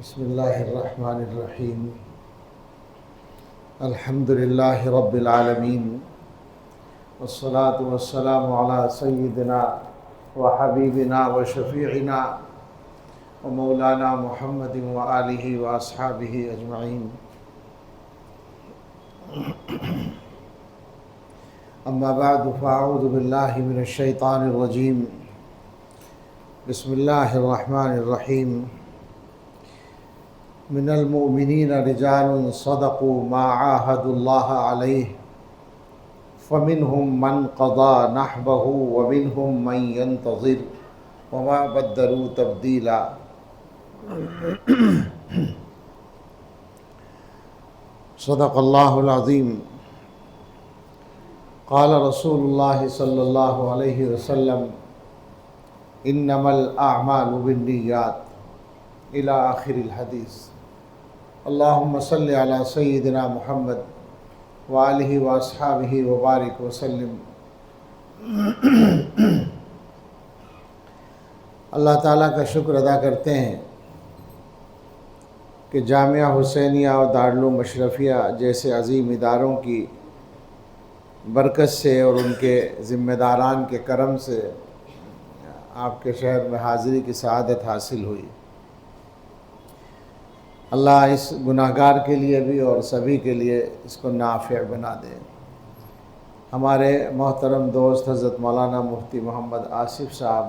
بسم اللہ الرحمن الرحیم الحمد للہ رب العالمین والصلاة والسلام علی سیدنا وحبیبنا وشفیعنا ومولانا محمد وآلہ واصحابہ اجمعین اما بعد فاعوذ باللہ من الشیطان الرجیم بسم اللہ الرحمن الرحیم من المؤمنین رجال صدقوا ما عاهدوا اللہ علیہ فمنهم من قضى نحبه ومنهم من ينتظر وما بدلوا تبدیلا۔ صدق اللہ العظیم۔ قال رسول اللہ صلی اللہ علیہ وسلم انما الاعمال بالنیات الى آخر الحدیث۔ اللہم صلی علی سیدنا محمد وآلہ واصحابہ وبارک وسلم۔ اللہ تعالیٰ کا شکر ادا کرتے ہیں کہ جامعہ حسینیہ اور دارالعلوم اشرفیہ جیسے عظیم اداروں کی برکت سے اور ان کے ذمہ داران کے کرم سے آپ کے شہر میں حاضری کی سعادت حاصل ہوئی۔ اللہ اس گناہگار کے لیے بھی اور سبھی کے لیے اس کو نافع بنا دے۔ ہمارے محترم دوست حضرت مولانا مفتی محمد آصف صاحب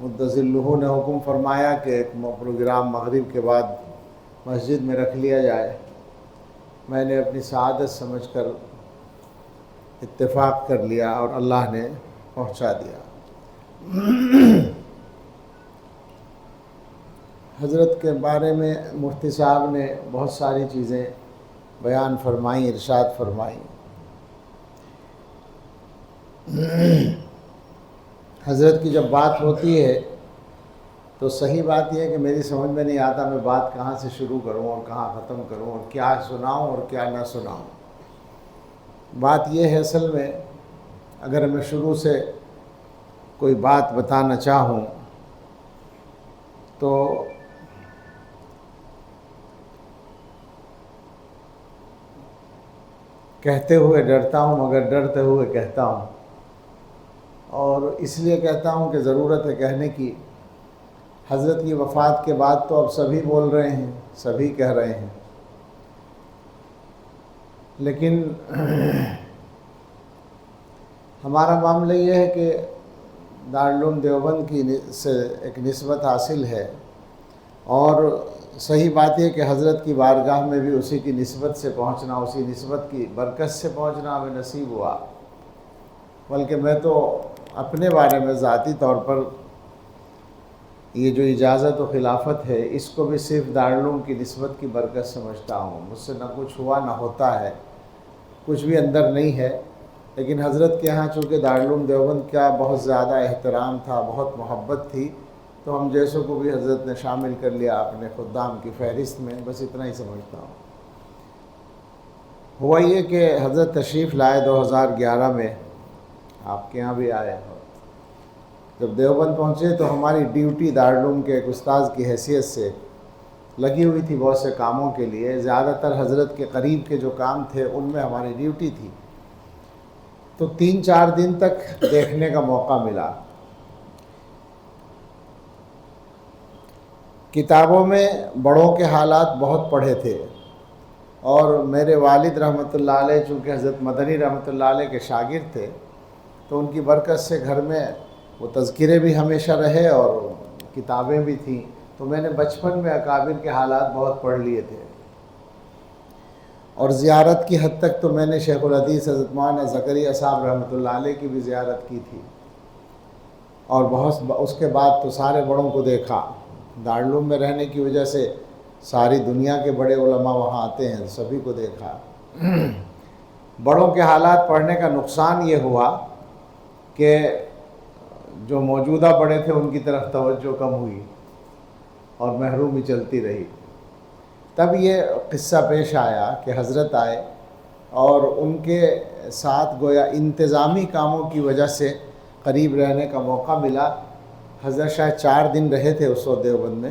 مدظلہ نے حکم فرمایا کہ ایک پروگرام مغرب کے بعد مسجد میں رکھ لیا جائے۔ میں نے اپنی سعادت سمجھ کر اتفاق کر لیا اور اللہ نے پہنچا دیا۔ حضرت کے بارے میں مفتی صاحب نے بہت ساری چیزیں بیان فرمائیں، ارشاد فرمائیں۔ حضرت کی جب بات ہوتی ہے تو صحیح بات یہ ہے کہ میری سمجھ میں نہیں آتا میں بات کہاں سے شروع کروں اور کہاں ختم کروں اور کیا سناؤں اور کیا نہ سناؤں۔ بات یہ ہے اصل میں اگر میں شروع سے کوئی بات بتانا چاہوں تو کہتے ہوئے ڈرتا ہوں مگر ڈرتے ہوئے کہتا ہوں، اور اس لیے کہتا ہوں کہ ضرورت ہے کہنے کی۔ حضرت کی وفات کے بعد تو اب سبھی بول رہے ہیں، سبھی کہہ رہے ہیں، لیکن ہمارا معاملہ یہ ہے کہ دارالعلوم دیوبند کی سے ایک نسبت حاصل ہے، اور صحیح بات یہ کہ حضرت کی بارگاہ میں بھی اسی کی نسبت سے پہنچنا، اسی نسبت کی برکت سے پہنچنا ہمیں نصیب ہوا۔ بلکہ میں تو اپنے بارے میں ذاتی طور پر یہ جو اجازت و خلافت ہے اس کو بھی صرف دارالعلوم کی نسبت کی برکت سمجھتا ہوں۔ مجھ سے نہ کچھ ہوا نہ ہوتا ہے، کچھ بھی اندر نہیں ہے، لیکن حضرت کے ہاں چونکہ دارالعلوم دیوبند کا بہت زیادہ احترام تھا، بہت محبت تھی، تو ہم جیسوں کو بھی حضرت نے شامل کر لیا اپنے خدام کی فہرست میں، بس اتنا ہی سمجھتا ہوں۔ ہوا یہ کہ حضرت تشریف لائے 2011 میں، آپ کے یہاں بھی آئے، جب دیوبند پہنچے تو ہماری ڈیوٹی دارالعلوم کے ایک استاذ کی حیثیت سے لگی ہوئی تھی بہت سے کاموں کے لیے، زیادہ تر حضرت کے قریب کے جو کام تھے ان میں ہماری ڈیوٹی تھی، تو 3-4 دن تک دیکھنے کا موقع ملا۔ کتابوں میں بڑوں کے حالات بہت پڑھے تھے، اور میرے والد رحمۃ اللہ علیہ چونکہ حضرت مدنی رحمۃ اللہ علیہ کے شاگرد تھے تو ان کی برکت سے گھر میں وہ تذکرے بھی ہمیشہ رہے اور کتابیں بھی تھیں، تو میں نے بچپن میں اکابر کے حالات بہت پڑھ لیے تھے، اور زیارت کی حد تک تو میں نے شیخ الحدیث حضرت مولانا زکریا صاحب رحمۃ اللہ علیہ کی بھی زیارت کی تھی، اور بہت اس کے بعد تو سارے بڑوں کو دیکھا۔ دارالعلوم میں رہنے کی وجہ سے ساری دنیا کے بڑے علماء وہاں آتے ہیں، سبھی کو دیکھا۔ بڑوں کے حالات پڑھنے کا نقصان یہ ہوا کہ جو موجودہ بڑے تھے ان کی طرف توجہ کم ہوئی اور محرومی چلتی رہی۔ تب یہ قصہ پیش آیا کہ حضرت آئے اور ان کے ساتھ گویا انتظامی کاموں کی وجہ سے قریب رہنے کا موقع ملا۔ حضرت شاید 4 دن رہے تھے اس وقت دیوبند میں،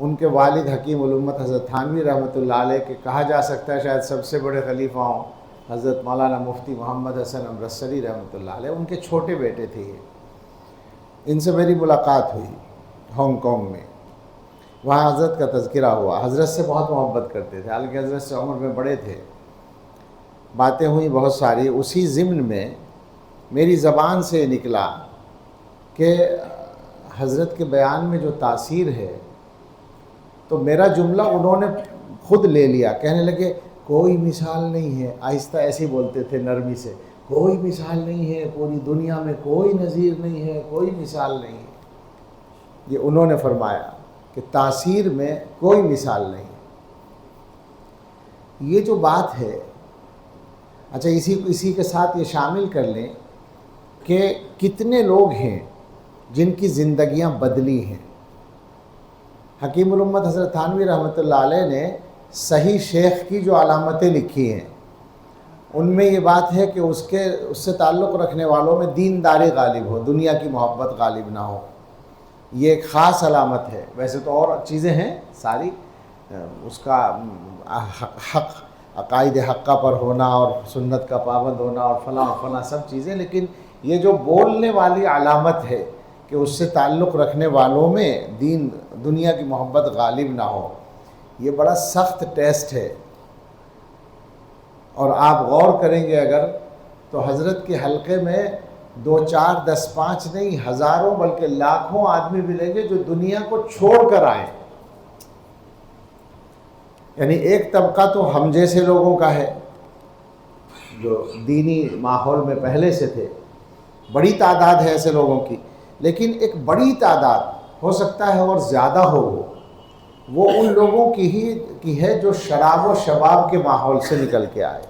ان کے والد حکیم الامت حضرت تھانوی رحمۃ اللہ علیہ کے کہا جا سکتا ہے شاید سب سے بڑے خلیفہ ہوں حضرت مولانا مفتی محمد حسن امرتسری رحمۃ اللہ علیہ، ان کے چھوٹے بیٹے تھے یہ۔ ان سے میری ملاقات ہوئی ہانگ کانگ میں، وہاں حضرت کا تذکرہ ہوا۔ حضرت سے بہت محبت کرتے تھے، حالانکہ حضرت سے عمر میں بڑے تھے۔ باتیں ہوئیں بہت ساری۔ اسی ضمن میں میری زبان سے نکلا کہ حضرت کے بیان میں جو تاثیر ہے، تو میرا جملہ انہوں نے خود لے لیا، کہنے لگے کوئی مثال نہیں ہے، آہستہ ایسے ہی بولتے تھے نرمی سے، کوئی مثال نہیں ہے، پوری دنیا میں کوئی نظیر نہیں ہے، کوئی مثال نہیں ہے۔ یہ انہوں نے فرمایا کہ تاثیر میں کوئی مثال نہیں ہے۔ یہ جو بات ہے، اچھا اسی کے ساتھ یہ شامل کر لیں کہ کتنے لوگ ہیں جن کی زندگیاں بدلی ہیں۔ حکیم الامت حضرت تھانوی رحمۃ اللہ علیہ نے صحیح شیخ کی جو علامتیں لکھی ہیں، ان میں یہ بات ہے کہ اس سے تعلق رکھنے والوں میں دینداری غالب ہو، دنیا کی محبت غالب نہ ہو۔ یہ ایک خاص علامت ہے۔ ویسے تو اور چیزیں ہیں ساری، اس کا حق، عقائد حقہ پر ہونا اور سنت کا پابند ہونا اور فلاں سب چیزیں، لیکن یہ جو بولنے والی علامت ہے کہ اس سے تعلق رکھنے والوں میں دنیا کی محبت غالب نہ ہو، یہ بڑا سخت ٹیسٹ ہے۔ اور آپ غور کریں گے اگر، تو حضرت کے حلقے میں 2 4 10 5 نہیں، ہزاروں بلکہ لاکھوں آدمی ملیں گے جو دنیا کو چھوڑ کر آئے۔ یعنی ایک طبقہ تو ہم جیسے لوگوں کا ہے جو دینی ماحول میں پہلے سے تھے، بڑی تعداد ہے ایسے لوگوں کی، لیکن ایک بڑی تعداد ہو سکتا ہے اور زیادہ ہو، وہ ان لوگوں کی ہے جو شراب و شباب کے ماحول سے نکل کے آئے۔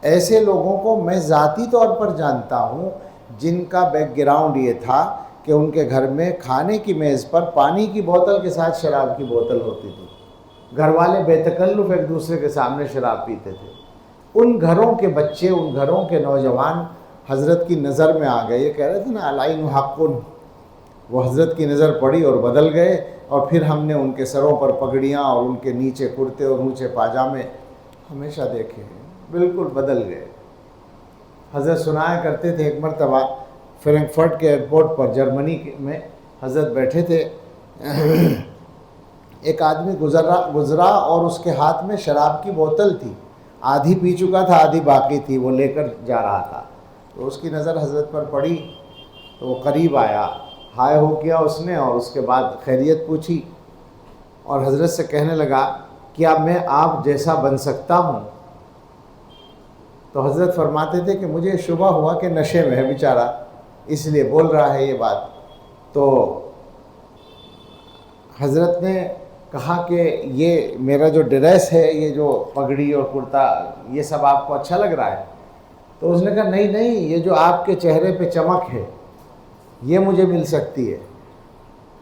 ایسے لوگوں کو میں ذاتی طور پر جانتا ہوں جن کا بیک گراؤنڈ یہ تھا کہ ان کے گھر میں کھانے کی میز پر پانی کی بوتل کے ساتھ شراب کی بوتل ہوتی تھی، گھر والے بے تکلف ایک دوسرے کے سامنے شراب پیتے تھے۔ ان گھروں کے بچے، ان گھروں کے نوجوان حضرت کی نظر میں آ گئے۔ یہ کہہ رہے تھے نا العین حق، وہ حضرت کی نظر پڑی اور بدل گئے، اور پھر ہم نے ان کے سروں پر پگڑیاں اور ان کے نیچے کرتے اور اونچے پاجامے ہمیشہ دیکھے ہیں، بالکل بدل گئے۔ حضرت سنایا کرتے تھے، ایک مرتبہ فرینکفرٹ کے ایئرپورٹ پر جرمنی میں حضرت بیٹھے تھے، ایک آدمی گزرا اور اس کے ہاتھ میں شراب کی بوتل تھی، آدھی پی چکا تھا آدھی باقی تھی، وہ لے کر جا رہا تھا۔ تو اس کی نظر حضرت پر پڑی تو وہ قریب آیا، ہائے ہو کیا اس نے، اور اس کے بعد خیریت پوچھی، اور حضرت سے کہنے لگا کیا میں آپ جیسا بن سکتا ہوں؟ تو حضرت فرماتے تھے کہ مجھے شبہ ہوا کہ نشے میں ہے بیچارہ، اس لیے بول رہا ہے یہ بات۔ تو حضرت نے کہا کہ یہ میرا جو ڈریس ہے، یہ جو پگڑی اور کرتا، یہ سب آپ کو اچھا لگ رہا ہے؟ تو اس نے کہا نہیں، یہ جو آپ کے چہرے پہ چمک ہے یہ مجھے مل سکتی ہے۔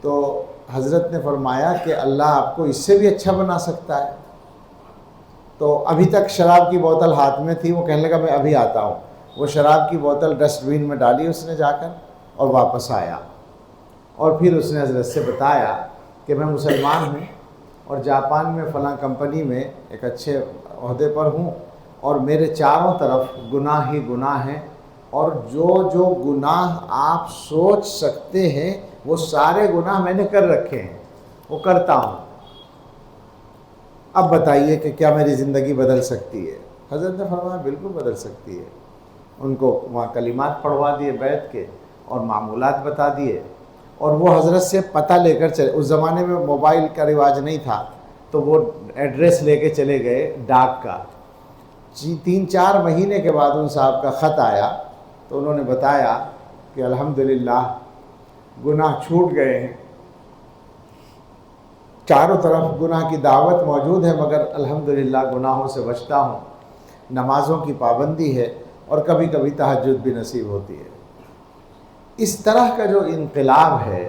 تو حضرت نے فرمایا کہ اللہ آپ کو اس سے بھی اچھا بنا سکتا ہے۔ تو ابھی تک شراب کی بوتل ہاتھ میں تھی، وہ کہنے لگا میں ابھی آتا ہوں۔ وہ شراب کی بوتل ڈسٹ بین میں ڈالی اس نے جا کر، اور واپس آیا، اور پھر اس نے حضرت سے بتایا کہ میں مسلمان ہوں اور جاپان میں فلاں کمپنی میں ایک اچھے عہدے پر ہوں، اور میرے چاروں طرف گناہ ہی گناہ ہیں، اور جو گناہ آپ سوچ سکتے ہیں وہ سارے گناہ میں نے کر رکھے ہیں، وہ کرتا ہوں۔ اب بتائیے کہ کیا میری زندگی بدل سکتی ہے؟ حضرت نے فرمایا بالکل بدل سکتی ہے۔ ان کو وہاں کلمات پڑھوا دیے بیت کے، اور معمولات بتا دیے، اور وہ حضرت سے پتہ لے کر چلے۔ اس زمانے میں موبائل کا رواج نہیں تھا، تو وہ ایڈریس لے کے چلے گئے ڈاک کا۔ 3 4 مہینے کے بعد ان صاحب کا خط آیا، تو انہوں نے بتایا کہ الحمدللہ گناہ چھوٹ گئے ہیں، چاروں طرف گناہ کی دعوت موجود ہے، مگر الحمدللہ گناہوں سے بچتا ہوں، نمازوں کی پابندی ہے، اور کبھی کبھی تہجد بھی نصیب ہوتی ہے۔ اس طرح کا جو انقلاب ہے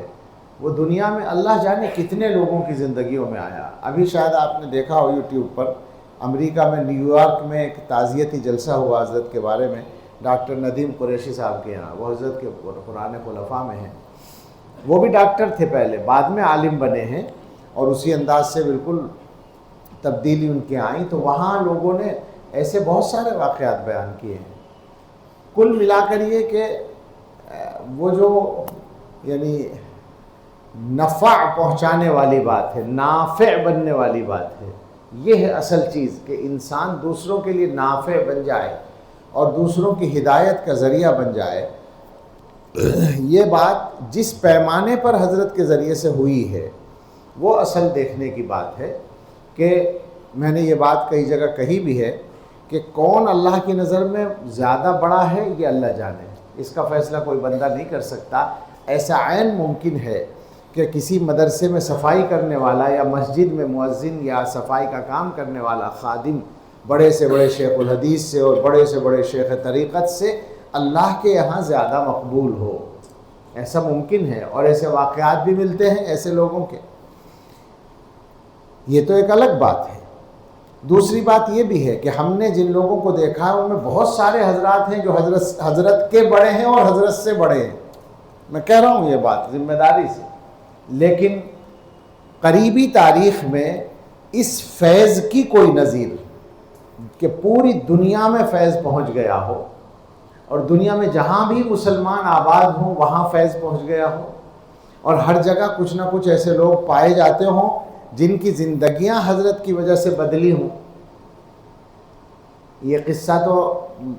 وہ دنیا میں اللہ جانے کتنے لوگوں کی زندگیوں میں آیا۔ ابھی شاید آپ نے دیکھا ہو یوٹیوب پر، امریکہ میں نیو یارک میں ایک تعزیتی جلسہ ہوا حضرت کے بارے میں، ڈاکٹر ندیم قریشی صاحب کے یہاں، وہ حضرت کے پرانے خلفاء میں ہیں۔ وہ بھی ڈاکٹر تھے پہلے، بعد میں عالم بنے ہیں، اور اسی انداز سے بالکل تبدیلی ان کے آئیں، تو وہاں لوگوں نے ایسے بہت سارے واقعات بیان کیے ہیں۔ کل ملا کر یہ کہ وہ جو یعنی نفع پہنچانے والی بات ہے، نافع بننے والی بات ہے، یہ ہے اصل چیز، کہ انسان دوسروں کے لیے نافع بن جائے اور دوسروں کی ہدایت کا ذریعہ بن جائے۔ یہ بات جس پیمانے پر حضرت کے ذریعے سے ہوئی ہے وہ اصل دیکھنے کی بات ہے، کہ میں نے یہ بات کئی جگہ کہی بھی ہے کہ کون اللہ کی نظر میں زیادہ بڑا ہے یہ اللہ جانے، اس کا فیصلہ کوئی بندہ نہیں کر سکتا۔ ایسا عین ممکن ہے کہ کسی مدرسے میں صفائی کرنے والا یا مسجد میں مؤذن یا صفائی کا کام کرنے والا خادم بڑے سے بڑے شیخ الحدیث سے اور بڑے سے بڑے شیخ طریقت سے اللہ کے یہاں زیادہ مقبول ہو، ایسا ممکن ہے، اور ایسے واقعات بھی ملتے ہیں ایسے لوگوں کے۔ یہ تو ایک الگ بات ہے۔ دوسری بات یہ بھی ہے کہ ہم نے جن لوگوں کو دیکھا ہے ان میں بہت سارے حضرات ہیں جو حضرت کے بڑے ہیں اور حضرت سے بڑے ہیں، میں کہہ رہا ہوں یہ بات ذمہ داری سے، لیکن قریبی تاریخ میں اس فیض کی کوئی نظیر کہ پوری دنیا میں فیض پہنچ گیا ہو، اور دنیا میں جہاں بھی مسلمان آباد ہوں وہاں فیض پہنچ گیا ہو، اور ہر جگہ کچھ نہ کچھ ایسے لوگ پائے جاتے ہوں جن کی زندگیاں حضرت کی وجہ سے بدلی ہوں۔ یہ قصہ تو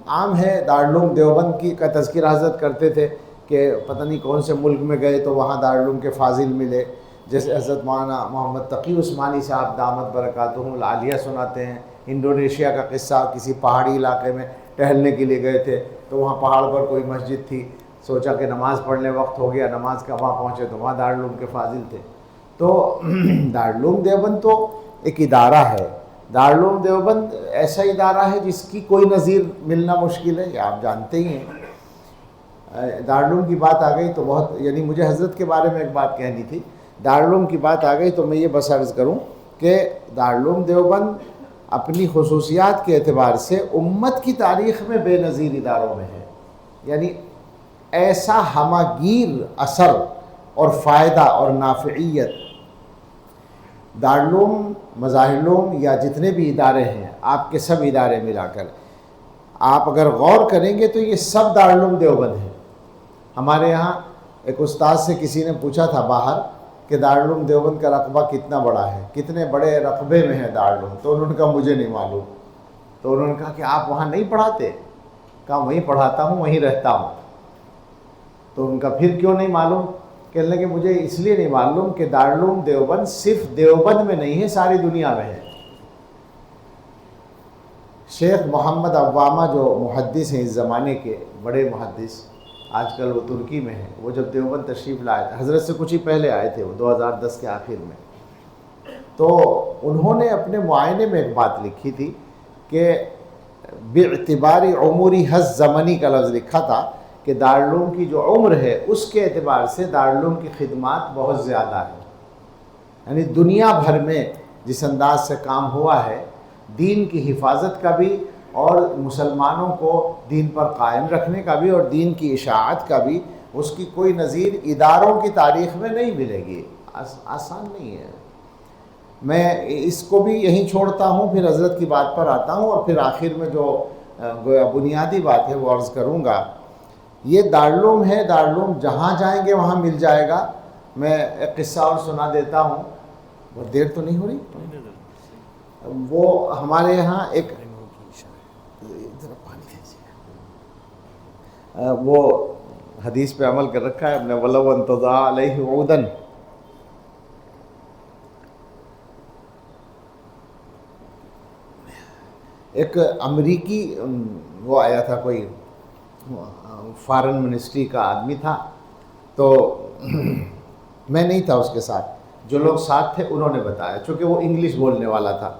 عام ہے، دارالعلوم دیوبند کی کا تذکرہ حضرت کرتے تھے کہ پتہ نہیں کون سے ملک میں گئے تو وہاں دارالعلوم کے فاضل ملے، جیسے حضرت مولانا محمد تقی عثمانی صاحب دامت برکاتہم العالیہ سناتے ہیں۔ انڈونیشیا کا قصہ، کسی پہاڑی علاقے میں ٹہلنے کے لیے گئے تھے تو وہاں پہاڑ پر کوئی مسجد تھی، سوچا کہ نماز پڑھنے وقت ہو گیا، نماز کا وہاں پہنچے تو وہاں دارالعلوم کے فاضل تھے۔ تو دارالعلوم دیوبند تو ایک ادارہ ہے، دارالعلوم دیوبند ایسا ادارہ ہے جس کی کوئی نظیر ملنا مشکل ہے، یہ آپ جانتے ہی ہیں۔ دارالعلوم کی بات آ گئی تو بہت، یعنی مجھے حضرت کے بارے میں ایک بات کہنی تھی، دارالعلوم کی بات آ گئی تو میں یہ بس عرض کروں کہ دارالعلوم دیوبند اپنی خصوصیات کے اعتبار سے امت کی تاریخ میں بے نظیر اداروں میں ہے، یعنی ایسا ہمہ گیر اثر اور فائدہ اور نافعیت دارالعلوم، مظاہرالعلوم یا جتنے بھی ادارے ہیں، آپ کے سب ادارے ملا کر آپ اگر غور کریں گے تو یہ سب دارالعلوم دیوبند ہیں۔ ہمارے یہاں ایک استاد سے کسی نے پوچھا تھا باہر کہ دارالعلوم دیوبند کا رقبہ کتنا بڑا ہے، کتنے بڑے رقبے میں ہے دارالعلوم، تو انہوں نے کہا مجھے نہیں معلوم۔ تو انہوں نے کہا کہ آپ وہاں نہیں پڑھاتے؟ کہا وہیں پڑھاتا ہوں، وہیں رہتا ہوں۔ تو ان کا پھر کیوں نہیں معلوم؟ کہنے لگے مجھے اس لیے نہیں معلوم کہ دارالعلوم دیوبند صرف دیوبند میں نہیں ہے، ساری دنیا میں ہے۔ شیخ محمد عوامہ جو محدث ہیں اس زمانے کے بڑے محدث، آج کل وہ ترکی میں ہیں، وہ جب دیوبند تشریف لائے تھے، حضرت سے کچھ ہی پہلے آئے تھے، وہ 2010 کے آخر میں، تو انہوں نے اپنے معائنے میں ایک بات لکھی تھی کہ باعتبار عمری حز زمنی کا لفظ لکھا تھا کہ دارالعلوم کی جو عمر ہے اس کے اعتبار سے دارالعلوم کی خدمات بہت زیادہ ہیں، یعنی دنیا بھر میں جس انداز سے کام ہوا ہے، دین کی حفاظت کا بھی اور مسلمانوں کو دین پر قائم رکھنے کا بھی اور دین کی اشاعت کا بھی، اس کی کوئی نظیر اداروں کی تاریخ میں نہیں ملے گی۔ آسان نہیں ہے۔ میں اس کو بھی یہیں چھوڑتا ہوں، پھر حضرت کی بات پر آتا ہوں، اور پھر آخر میں جو گویا بنیادی بات ہے وہ عرض کروں گا۔ یہ دارالعلوم ہے، دارالعلوم جہاں جائیں گے وہاں مل جائے گا۔ میں ایک قصہ اور سنا دیتا ہوں، بہت دیر تو نہیں ہو رہی؟ وہ ہمارے یہاں ایک وہ حدیث پہ عمل کر رکھا ہے ہم نے، وَلَوْ انْتَضَعَ عَلَيْهِ عُودًا، ایک امریکی وہ آیا تھا، کوئی فارن منسٹری کا آدمی تھا، تو میں نہیں تھا اس کے ساتھ، جو لوگ ساتھ تھے انہوں نے بتایا، چونکہ وہ انگلش بولنے والا تھا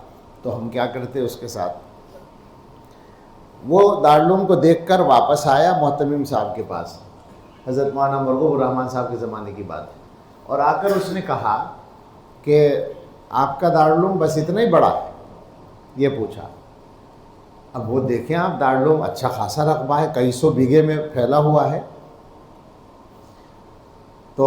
تو ہم کیا کرتے اس کے ساتھ۔ وہ دارالعلوم کو دیکھ کر واپس آیا محتمم صاحب کے پاس، حضرت مولانا مرغوب الرحمن صاحب کے زمانے کی بات ہے، اور آ کر اس نے کہا کہ آپ کا دارالعلوم بس اتنا ہی بڑا ہے؟ یہ پوچھا۔ اب وہ دیکھیں آپ، دارالعلوم اچھا خاصا رقبہ ہے، کئی سو بیگھے میں پھیلا ہوا ہے۔ تو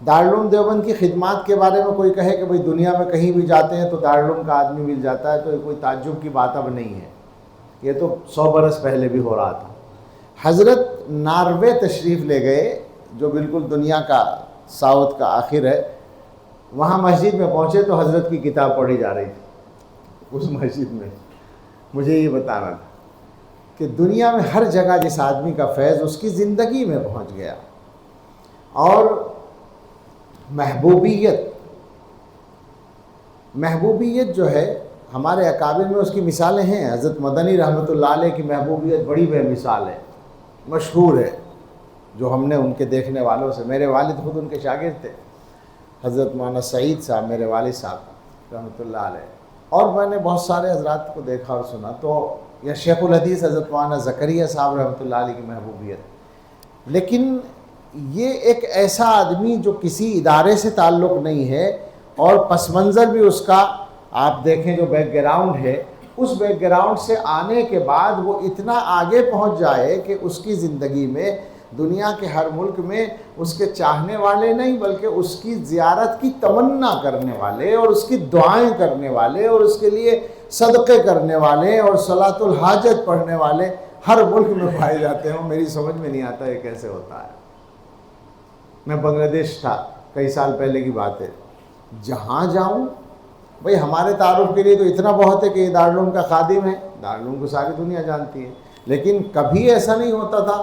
دارالعلوم دیوبند کی خدمات کے بارے میں کوئی کہے کہ بھئی دنیا میں کہیں بھی جاتے ہیں تو دارالعلوم کا آدمی مل جاتا ہے، تو یہ کوئی تعجب کی بات اب نہیں ہے، یہ تو 100 برس پہلے بھی ہو رہا تھا۔ حضرت ناروے تشریف لے گئے، جو بالکل دنیا کا ساؤتھ کا آخر ہے، وہاں مسجد میں پہنچے تو حضرت کی کتاب پڑھی جا رہی تھی اس مسجد میں۔ مجھے یہ بتانا تھا کہ دنیا میں ہر جگہ جس آدمی کا فیض اس کی زندگی میں پہنچ گیا، اور محبوبیت جو ہے ہمارے اکابر میں اس کی مثالیں ہیں۔ حضرت مدنی رحمۃ اللہ علیہ کی محبوبیت بڑی بے مثال ہے، مشہور ہے، جو ہم نے ان کے دیکھنے والوں سے، میرے والد خود ان کے شاگرد تھے، حضرت مولانا سعید صاحب میرے والد صاحب رحمۃ اللہ علیہ، اور میں نے بہت سارے حضرات کو دیکھا اور سنا، تو یا شیخ الحدیث حضرت مولانا زکریا صاحب رحمۃ اللہ علیہ کی محبوبیت۔ لیکن یہ ایک ایسا آدمی جو کسی ادارے سے تعلق نہیں ہے، اور پس منظر بھی اس کا آپ دیکھیں جو بیک گراؤنڈ ہے، اس بیک گراؤنڈ سے آنے کے بعد وہ اتنا آگے پہنچ جائے کہ اس کی زندگی میں دنیا کے ہر ملک میں اس کے چاہنے والے نہیں بلکہ اس کی زیارت کی تمنا کرنے والے اور اس کی دعائیں کرنے والے اور اس کے لیے صدقے کرنے والے اور صلاۃ الحاجت پڑھنے والے ہر ملک میں پائے جاتے ہیں۔ میری سمجھ میں نہیں آتا یہ کیسے ہوتا ہے۔ میں بنگلہ دیش تھا، کئی سال پہلے کی بات ہے، جہاں جاؤں بھئی ہمارے تعارف کے لیے تو اتنا بہت ہے کہ یہ دارالعلوم کا خادم ہے، دارالعلوم کو ساری دنیا جانتی ہے، لیکن کبھی ایسا نہیں ہوتا تھا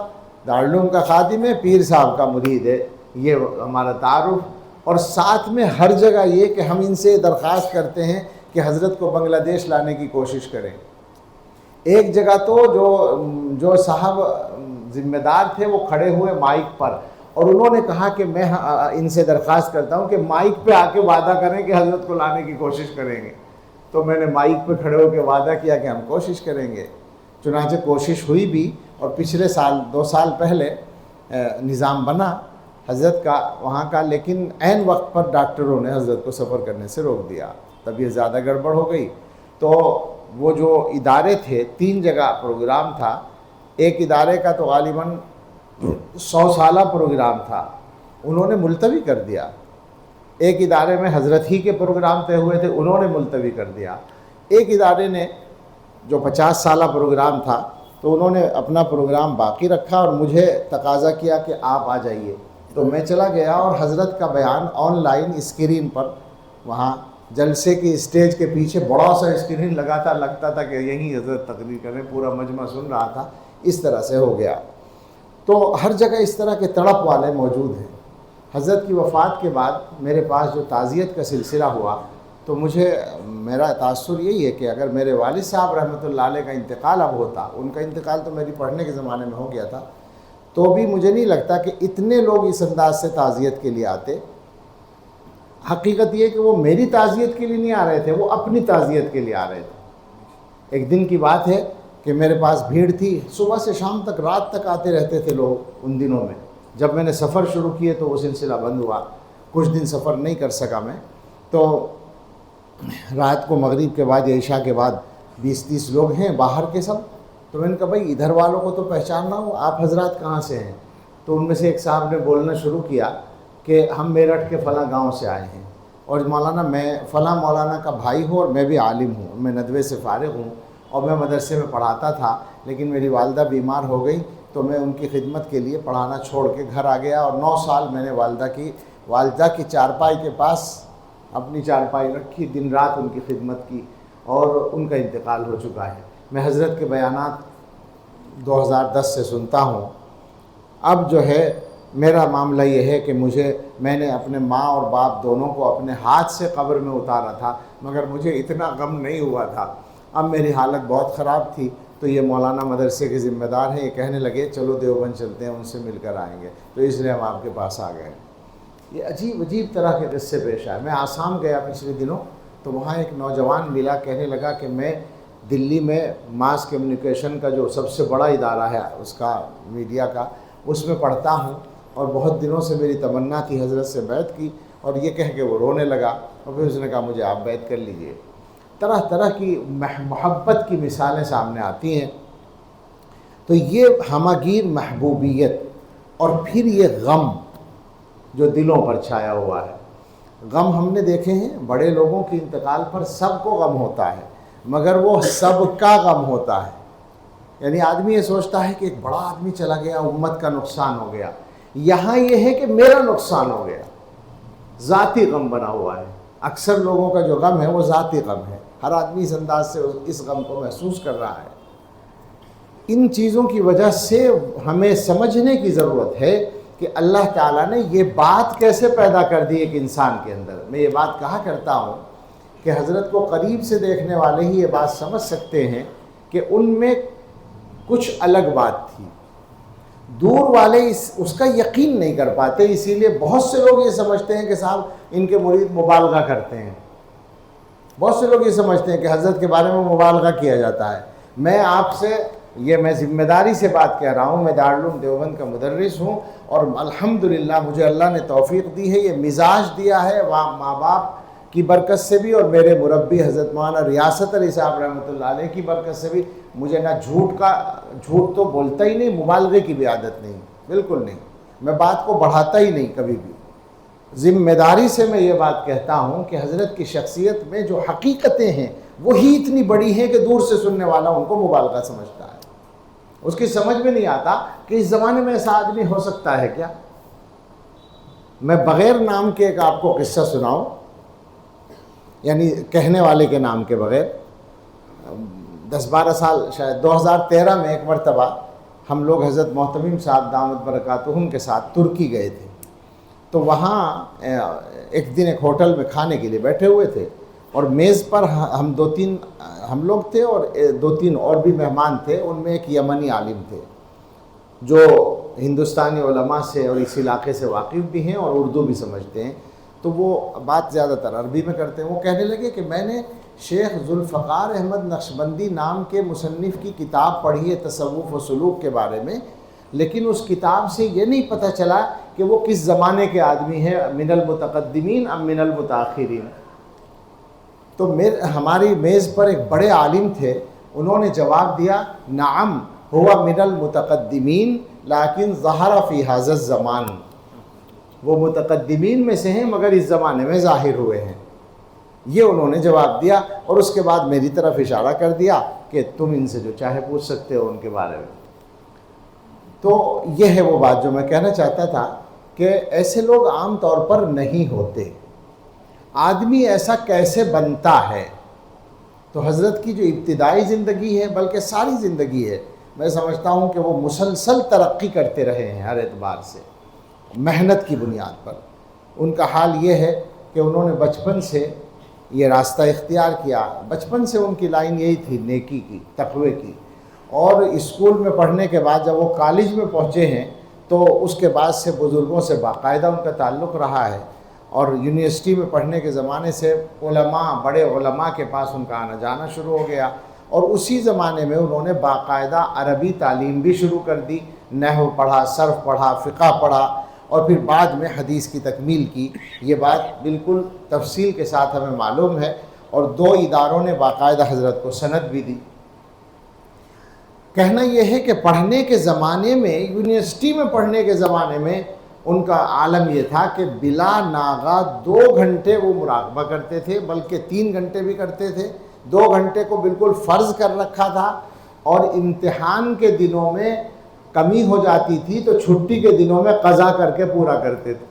دارالعلوم کا خادم ہے، پیر صاحب کا مرید ہے، یہ ہمارا تعارف۔ اور ساتھ میں ہر جگہ یہ کہ ہم ان سے درخواست کرتے ہیں کہ حضرت کو بنگلہ دیش لانے کی کوشش کریں۔ ایک جگہ تو جو صاحب ذمہ دار تھے وہ کھڑے ہوئے مائک پر، اور انہوں نے کہا کہ میں ان سے درخواست کرتا ہوں کہ مائک پہ آ کے وعدہ کریں کہ حضرت کو لانے کی کوشش کریں گے۔ تو میں نے مائک پہ کھڑے ہو کے وعدہ کیا کہ ہم کوشش کریں گے، چنانچہ کوشش ہوئی بھی، اور پچھلے سال 2 سال پہلے نظام بنا حضرت کا وہاں کا، لیکن عین وقت پر ڈاکٹروں نے حضرت کو سفر کرنے سے روک دیا، طبیعت زیادہ گڑبڑ ہو گئی۔ تو وہ جو ادارے تھے، 3 جگہ پروگرام تھا، ایک ادارے کا تو غالباً 100 سالہ پروگرام تھا، انہوں نے ملتوی کر دیا۔ ایک ادارے میں حضرت ہی کے پروگرام طے ہوئے تھے، انہوں نے ملتوی کر دیا۔ ایک ادارے نے جو 50 سالہ پروگرام تھا تو انہوں نے اپنا پروگرام باقی رکھا اور مجھے تقاضا کیا کہ آپ آ جائیے۔ تو میں چلا گیا اور حضرت کا بیان آن لائن اسکرین پر، وہاں جلسے کی اسٹیج کے پیچھے بڑا سا اسکرین لگا تھا، لگتا تھا کہ یہیں حضرت تقریر کریں، پورا مجمع سن رہا تھا، اس طرح سے ہو گیا۔ تو ہر جگہ اس طرح کے تڑپ والے موجود ہیں۔ حضرت کی وفات کے بعد میرے پاس جو تعزیت کا سلسلہ ہوا تو میرا تاثر یہی ہے کہ اگر میرے والد صاحب رحمۃ اللہ علیہ کا انتقال اب ہوتا، ان کا انتقال تو میری پڑھنے کے زمانے میں ہو گیا تھا، تو بھی مجھے نہیں لگتا کہ اتنے لوگ اس انداز سے تعزیت کے لیے آتے۔ حقیقت یہ کہ وہ میری تعزیت کے لیے نہیں آ رہے تھے، وہ اپنی تعزیت کے لیے آ رہے تھے۔ ایک دن کی بات ہے کہ میرے پاس بھیڑ تھی، صبح سے شام تک، رات تک آتے رہتے تھے لوگ ان دنوں میں۔ جب میں نے سفر شروع کیے تو وہ سلسلہ بند ہوا، کچھ دن سفر نہیں کر سکا میں، تو رات کو مغرب کے بعد یا عشاء کے بعد 20-30 لوگ ہیں باہر کے سب۔ تو میں نے کہا بھائی ادھر والوں کو تو پہچاننا ہو، آپ حضرات کہاں سے ہیں؟ تو ان میں سے ایک صاحب نے بولنا شروع کیا کہ ہم میرٹھ کے فلاں گاؤں سے آئے ہیں، اور مولانا میں فلاں مولانا کا بھائی ہوں اور میں بھی عالم ہوں، میں ندوے سے فارغ ہوں اور میں مدرسے میں پڑھاتا تھا، لیکن میری والدہ بیمار ہو گئی تو میں ان کی خدمت کے لیے پڑھانا چھوڑ کے گھر آ گیا، اور 9 سال میں نے والدہ کی چارپائی کے پاس اپنی چارپائی رکھی، دن رات ان کی خدمت کی، اور ان کا انتقال ہو چکا ہے۔ میں حضرت کے بیانات 2010 سے سنتا ہوں۔ اب جو ہے میرا معاملہ یہ ہے کہ میں نے اپنے ماں اور باپ دونوں کو اپنے ہاتھ سے قبر میں اتارا تھا، مگر مجھے اتنا غم نہیں ہوا تھا۔ اب میری حالت بہت خراب تھی تو یہ مولانا مدرسے کے ذمہ دار ہیں، یہ کہنے لگے چلو دیوبند چلتے ہیں، ان سے مل کر آئیں گے، تو اس لیے ہم آپ کے پاس آ گئے۔ یہ عجیب طرح کے قصے پیش آئے۔ میں آسام گیا پچھلے دنوں تو وہاں ایک نوجوان ملا، کہنے لگا کہ میں دلی میں ماس کمیونیکیشن کا جو سب سے بڑا ادارہ ہے اس کا، میڈیا کا، اس میں پڑھتا ہوں، اور بہت دنوں سے میری تمنا تھی حضرت سے بیعت کی، اور یہ کہہ کے وہ رونے لگا، اور پھر اس نے کہا مجھے آپ بیعت کر لیجئے۔ طرح طرح کی محبت کی مثالیں سامنے آتی ہیں۔ تو یہ ہمہ گیر محبوبیت، اور پھر یہ غم، جو دلوں پر چھایا ہوا ہے۔ غم ہم نے دیکھے ہیں، بڑے لوگوں کے انتقال پر سب کو غم ہوتا ہے، مگر وہ سب کا غم ہوتا ہے۔ یعنی آدمی یہ سوچتا ہے کہ ایک بڑا آدمی چلا گیا، امت کا نقصان ہو گیا، یہاں یہ ہے کہ میرا نقصان ہو گیا، ذاتی غم بنا ہوا ہے۔ اکثر لوگوں کا جو غم ہے وہ ذاتی غم ہے، ہر آدمی اس انداز سے اس غم کو محسوس کر رہا ہے۔ ان چیزوں کی وجہ سے ہمیں سمجھنے کی ضرورت ہے کہ اللہ تعالیٰ نے یہ بات کیسے پیدا کر دی ایک انسان کے اندر۔ میں یہ بات کہا کرتا ہوں کہ حضرت کو قریب سے دیکھنے والے ہی یہ بات سمجھ سکتے ہیں کہ ان میں کچھ الگ بات تھی، دور والے اس کا یقین نہیں کر پاتے، اسی لیے بہت سے لوگ یہ سمجھتے ہیں کہ صاحب ان کے مرید مبالغہ کرتے ہیں، بہت سے لوگ یہ سمجھتے ہیں کہ حضرت کے بارے میں مبالغہ کیا جاتا ہے۔ میں آپ سے میں ذمہ داری سے بات کہہ رہا ہوں، میں دارالعلوم دیوبند کا مدرس ہوں، اور الحمدللہ مجھے اللہ نے توفیق دی ہے، یہ مزاج دیا ہے ماں باپ کی برکت سے بھی، اور میرے مربی حضرت مولانا ریاست علی صاحب رحمۃ اللہ علیہ کی برکت سے بھی، مجھے نہ جھوٹ تو بولتا ہی نہیں، مبالغے کی بھی عادت نہیں، بالکل نہیں، میں بات کو بڑھاتا ہی نہیں کبھی بھی۔ ذمہ داری سے میں یہ بات کہتا ہوں کہ حضرت کی شخصیت میں جو حقیقتیں ہیں وہی اتنی بڑی ہیں کہ دور سے سننے والا ان کو مبالغہ سمجھتا ہے، اس کی سمجھ میں نہیں آتا کہ اس زمانے میں ایسا آدمی ہو سکتا ہے کیا۔ میں بغیر نام کے ایک آپ کو قصہ سناؤں، یعنی کہنے والے کے نام کے بغیر۔ 10-12 سال شاید 2013 میں ایک مرتبہ ہم لوگ حضرت محتمیم صاحب دامت برکاتہم کے ساتھ ترکی گئے تھے، تو وہاں ایک دن ایک ہوٹل میں کھانے کے لیے بیٹھے ہوئے تھے، اور میز پر ہم لوگ تھے اور 2-3 اور بھی مہمان تھے، ان میں ایک یمنی عالم تھے جو ہندوستانی علماء سے اور اس علاقے سے واقف بھی ہیں اور اردو بھی سمجھتے ہیں، تو وہ بات زیادہ تر عربی میں کرتے ہیں۔ وہ کہنے لگے کہ میں نے شیخ ذوالفقار احمد نقشبندی نام کے مصنف کی کتاب پڑھی ہے تصوف و سلوک کے بارے میں، لیکن اس کتاب سے یہ نہیں پتہ چلا کہ وہ کس زمانے کے آدمی ہیں، من المتقدمین ام من المتاخرین۔ تو ہماری میز پر ایک بڑے عالم تھے، انہوں نے جواب دیا، نعم ہوا من المتقدمین لیکن ظہر فی ھذا الزمان، وہ متقدمین میں سے ہیں مگر اس زمانے میں ظاہر ہوئے ہیں، یہ انہوں نے جواب دیا، اور اس کے بعد میری طرف اشارہ کر دیا کہ تم ان سے جو چاہے پوچھ سکتے ہو ان کے بارے میں۔ تو یہ ہے وہ بات جو میں کہنا چاہتا تھا کہ ایسے لوگ عام طور پر نہیں ہوتے۔ آدمی ایسا کیسے بنتا ہے؟ تو حضرت کی جو ابتدائی زندگی ہے، بلکہ ساری زندگی ہے، میں سمجھتا ہوں کہ وہ مسلسل ترقی کرتے رہے ہیں ہر اعتبار سے، محنت کی بنیاد پر۔ ان کا حال یہ ہے کہ انہوں نے بچپن سے یہ راستہ اختیار کیا، بچپن سے ان کی لائن یہی تھی، نیکی کی، تقوی کی، اور اسکول میں پڑھنے کے بعد جب وہ کالج میں پہنچے ہیں تو اس کے بعد سے بزرگوں سے باقاعدہ ان کا تعلق رہا ہے، اور یونیورسٹی میں پڑھنے کے زمانے سے علماء، بڑے علماء کے پاس ان کا آنا جانا شروع ہو گیا، اور اسی زمانے میں انہوں نے باقاعدہ عربی تعلیم بھی شروع کر دی، نحو پڑھا، صرف پڑھا، فقہ پڑھا، اور پھر بعد میں حدیث کی تکمیل کی۔ یہ بات بالکل تفصیل کے ساتھ ہمیں معلوم ہے، اور 2 اداروں نے باقاعدہ حضرت کو سند بھی دی۔ کہنا یہ ہے کہ پڑھنے کے زمانے میں، یونیورسٹی میں پڑھنے کے زمانے میں ان کا عالم یہ تھا کہ بلا ناغہ 2 گھنٹے وہ مراقبہ کرتے تھے، بلکہ 3 گھنٹے بھی کرتے تھے، 2 گھنٹے کو بالکل فرض کر رکھا تھا، اور امتحان کے دنوں میں کمی ہو جاتی تھی تو چھٹی کے دنوں میں قضا کر کے پورا کرتے تھے۔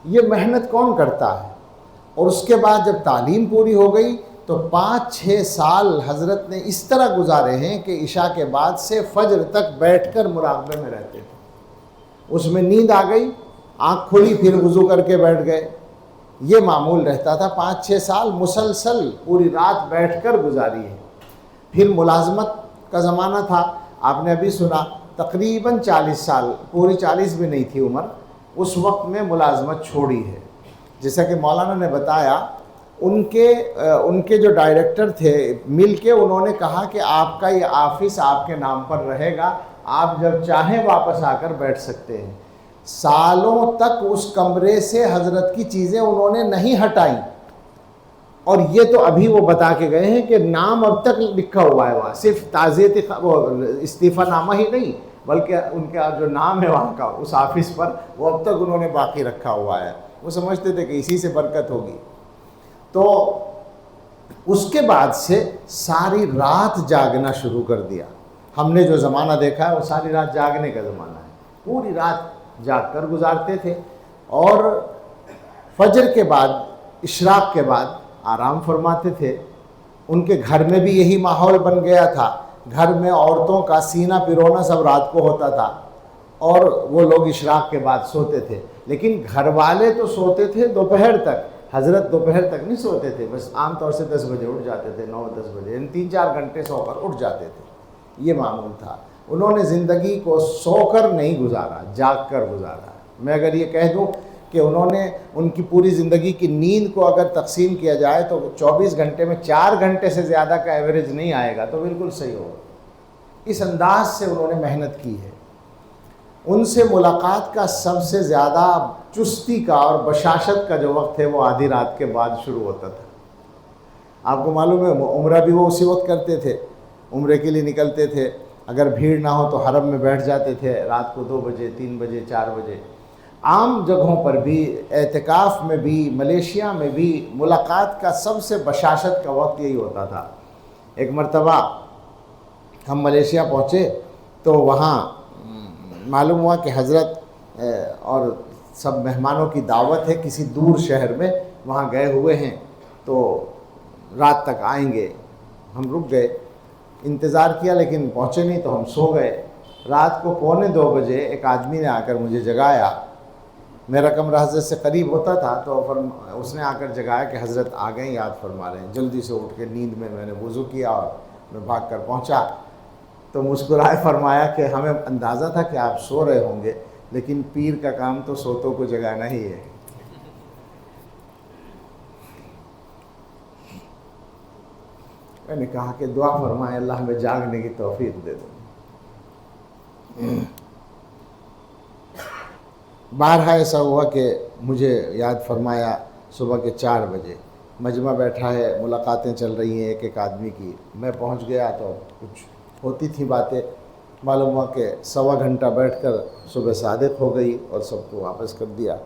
یہ محنت کون کرتا ہے؟ اور اس کے بعد جب تعلیم پوری ہو گئی تو 5-6 سال حضرت نے اس طرح گزارے ہیں کہ عشاء کے بعد سے فجر تک بیٹھ کر مراقبے میں رہتے تھے۔ اس میں نیند آ گئی، آنکھ کھلی، پھر وضو کر کے بیٹھ گئے، یہ معمول رہتا تھا۔ 5-6 سال مسلسل پوری رات بیٹھ کر گزاری ہے۔ پھر ملازمت کا زمانہ تھا، آپ نے ابھی سنا، تقریباً 40 سال، پوری 40 بھی نہیں تھی عمر، اس وقت میں ملازمت چھوڑی ہے۔ جیسا کہ مولانا نے بتایا، ان کے جو ڈائریکٹر تھے مل کے، انہوں نے کہا کہ آپ کا یہ آفس آپ کے نام پر رہے گا، آپ جب چاہیں واپس آ کر بیٹھ سکتے ہیں۔ سالوں تک اس کمرے سے حضرت کی چیزیں انہوں نے نہیں ہٹائیں، اور یہ تو ابھی وہ بتا کے گئے ہیں کہ نام اب تک لکھا ہوا ہے وہاں، صرف تعزیت استعفیٰ نامہ ہی نہیں، بلکہ ان کا جو نام ہے وہاں کا اس آفس پر وہ اب تک انہوں نے باقی رکھا ہوا ہے. وہ سمجھتے تھے کہ اسی سے برکت ہوگی. تو اس کے بعد سے ساری رات جاگنا شروع کر دیا. ہم نے جو زمانہ دیکھا ہے وہ ساری رات جاگنے کا زمانہ ہے. پوری رات جاگ کر گزارتے تھے اور فجر کے بعد اشراق کے بعد آرام فرماتے تھے. ان کے گھر میں بھی یہی ماحول بن گیا تھا. گھر میں عورتوں کا سینہ پرونا سب رات کو ہوتا تھا اور وہ لوگ اشراق کے بعد سوتے تھے. لیکن گھر والے تو سوتے تھے دوپہر تک. حضرت دوپہر تک نہیں سوتے تھے, بس عام طور سے 10 بجے اٹھ جاتے تھے, 9-10 بجے, یعنی 3-4 گھنٹے سو کر اٹھ جاتے تھے. یہ معمول تھا. انہوں نے زندگی کو سو کر نہیں گزارا, جاگ کر گزارا. میں اگر یہ کہہ دوں کہ انہوں نے ان کی پوری زندگی کی نیند کو اگر تقسیم کیا جائے تو 24 گھنٹے میں 4 گھنٹے سے زیادہ کا ایوریج نہیں آئے گا, تو بالکل صحیح ہوگا. اس انداز سے انہوں نے محنت کی ہے. ان سے ملاقات کا سب سے زیادہ چستی کا اور بشاشت کا جو وقت ہے وہ آدھی رات کے بعد شروع ہوتا تھا. آپ کو معلوم ہے عمرہ بھی وہ اسی وقت کرتے تھے. عمرے کے لیے نکلتے تھے, اگر بھیڑ نہ ہو تو حرم میں بیٹھ جاتے تھے رات کو 2 بجے, 3 بجے, 4 بجے. عام جگہوں پر بھی, اعتکاف میں بھی, ملیشیا میں بھی ملاقات کا سب سے بشاشت کا وقت یہی ہوتا تھا. ایک مرتبہ ہم ملیشیا پہنچے تو وہاں معلوم ہوا کہ حضرت اور سب مہمانوں کی دعوت ہے کسی دور شہر میں, وہاں گئے ہوئے ہیں تو رات تک آئیں گے. ہم رک گئے, انتظار کیا لیکن پہنچے نہیں تو ہم سو گئے. رات کو 1:45 بجے ایک آدمی نے آ کر مجھے جگایا. میرا کمرہ حضرت سے قریب ہوتا تھا تو اس نے آ کر جگایا کہ حضرت آ گئے, یاد فرما رہے ہیں. جلدی سے اٹھ کے نیند میں نے وضو کیا اور میں بھاگ کر پہنچا تو مسکرائے فرمایا کہ ہمیں اندازہ تھا کہ آپ سو رہے ہوں گے, لیکن پیر کا کام تو سوتوں کو جگانا ہی ہے. میں نے کہا کہ دعا فرمائے اللہ ہمیں جاگنے کی توفیق دے دو. بارہا ایسا ہوا کہ مجھے یاد فرمایا صبح کے 4 بجے مجمع بیٹھا ہے, ملاقاتیں چل رہی ہیں ایک ایک آدمی کی. میں پہنچ گیا تو کچھ ہوتی تھی باتیں. معلوم ہوا کہ 1.25 گھنٹہ بیٹھ کر صبح صادق ہو گئی اور سب کو واپس کر دیا.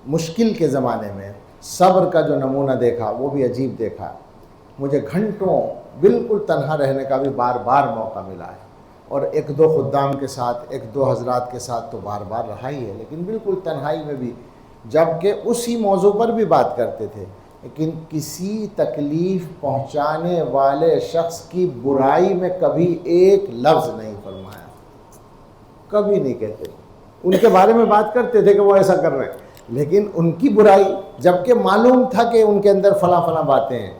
مشکل کے زمانے میں صبر کا جو نمونہ دیکھا وہ بھی عجیب دیکھا. مجھے گھنٹوں بالکل تنہا رہنے کا بھی بار بار موقع ملا ہے, اور 1-2 خدام کے ساتھ, 1-2 حضرات کے ساتھ تو بار بار رہا ہی ہے, لیکن بالکل تنہائی میں بھی, جبکہ اسی موضوع پر بھی بات کرتے تھے, لیکن کسی تکلیف پہنچانے والے شخص کی برائی میں کبھی ایک لفظ نہیں فرمایا, کبھی نہیں کہتے. ان کے بارے میں بات کرتے تھے کہ وہ ایسا کر رہے ہیں, لیکن ان کی برائی جبکہ معلوم تھا کہ ان کے اندر فلاں فلاں باتیں ہیں,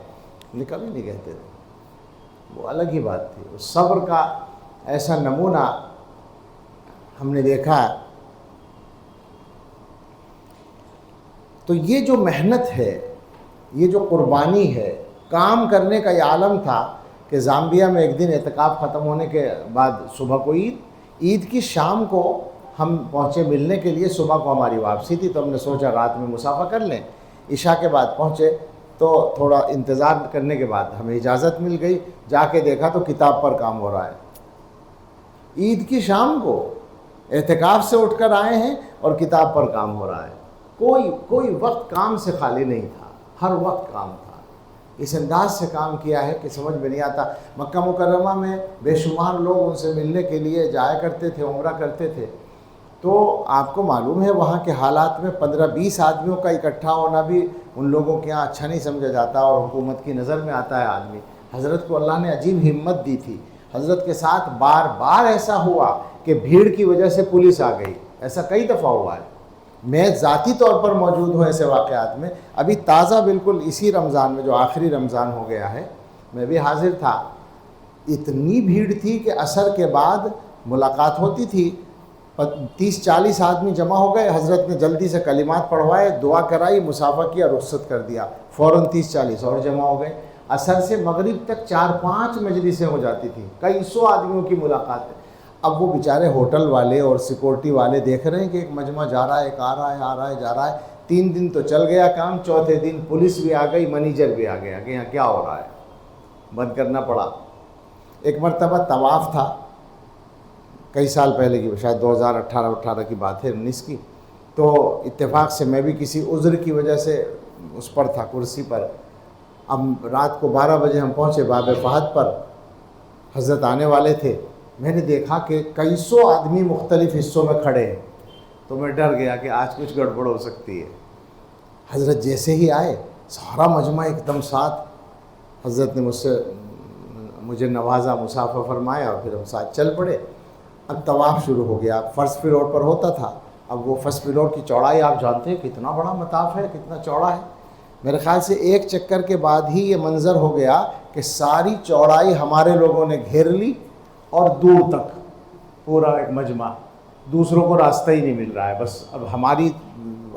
یہ کبھی نہیں کہتے تھے. وہ الگ ہی بات تھی. صبر کا ایسا نمونہ ہم نے دیکھا. تو یہ جو محنت ہے, یہ جو قربانی ہے, کام کرنے کا یہ عالم تھا کہ زامبیا میں ایک دن اعتکاف ختم ہونے کے بعد صبح کو عید کی شام کو ہم پہنچے ملنے کے لیے. صبح کو ہماری واپسی تھی تو ہم نے سوچا رات میں مسافہ کر لیں. عشاء کے بعد پہنچے تو تھوڑا انتظار کرنے کے بعد ہمیں اجازت مل گئی. جا کے دیکھا تو کتاب پر کام ہو رہا ہے. عید کی شام کو اعتکاف سے اٹھ کر آئے ہیں اور کتاب پر کام ہو رہا ہے. کوئی وقت کام سے خالی نہیں تھا, ہر وقت کام تھا. اس انداز سے کام کیا ہے کہ سمجھ میں نہیں آتا. مکہ مکرمہ میں بے شمار لوگ ان سے ملنے کے لیے جایا کرتے تھے, عمرہ کرتے تھے. تو آپ کو معلوم ہے وہاں کے حالات میں 15-20 آدمیوں کا اکٹھا ہونا بھی ان لوگوں کے یہاں اچھا نہیں سمجھا جاتا, اور حکومت کی نظر میں آتا ہے آدمی. حضرت کو اللہ نے عجیب ہمت دی تھی. حضرت کے ساتھ بار بار ایسا ہوا کہ بھیڑ کی وجہ سے پولیس آ گئی. ایسا کئی دفعہ ہوا ہے. میں ذاتی طور پر موجود ہوں ایسے واقعات میں. ابھی تازہ بالکل اسی رمضان میں جو آخری رمضان ہو گیا ہے میں بھی حاضر تھا. اتنی بھیڑ تھی کہ عصر کے بعد ملاقات ہوتی تھی, 30-40 آدمی جمع ہو گئے. حضرت نے جلدی سے کلمات پڑھوائے, دعا کرائی, مسافہ کیا, رخصت کر دیا. فوراً 30-40 اور جمع ہو گئے. عصر سے مغرب تک 4-5 مجلسیں ہو جاتی تھیں, کئی سو آدمیوں کی ملاقات ہے. اب وہ بیچارے ہوٹل والے اور سیکورٹی والے دیکھ رہے ہیں کہ ایک مجمع جا رہا ہے، ایک آ رہا ہے، آ رہا ہے، جا رہا ہے. 3 دن تو چل گیا کام، چوتھے دن پولیس بھی آ گئی، منیجر بھی آ گیا کہ یہاں کیا ہو رہا ہے، بند کرنا پڑا. ایک مرتبہ طواف تھا، کئی سال پہلے کی، شاید 2018 کی بات ہے، 19 کی. تو اتفاق سے میں بھی کسی عذر کی وجہ سے اس پر تھا، کرسی پر. اب رات کو 12 بجے ہم پہنچے باب فہد پر، حضرت آنے والے تھے. میں نے دیکھا کہ کئی سو آدمی مختلف حصوں میں کھڑے ہیں، تو میں ڈر گیا کہ آج کچھ گڑبڑ ہو سکتی ہے. حضرت جیسے ہی آئے، سارا مجمع ایک دم ساتھ. حضرت نے مجھے نوازا، مصافحہ فرمایا، اور پھر ہم ساتھ چل پڑے. اب طواف شروع ہو گیا. فرسٹ فلور پر ہوتا تھا، اب وہ فرسٹ فلور کی چوڑائی آپ جانتے ہیں کتنا بڑا مطاف ہے، کتنا چوڑا ہے. میرے خیال سے ایک چکر کے بعد ہی یہ منظر ہو گیا کہ ساری چوڑائی ہمارے لوگوں نے گھیر لی، اور دور تک پورا ایک مجمع، دوسروں کو راستہ ہی نہیں مل رہا ہے. بس اب ہماری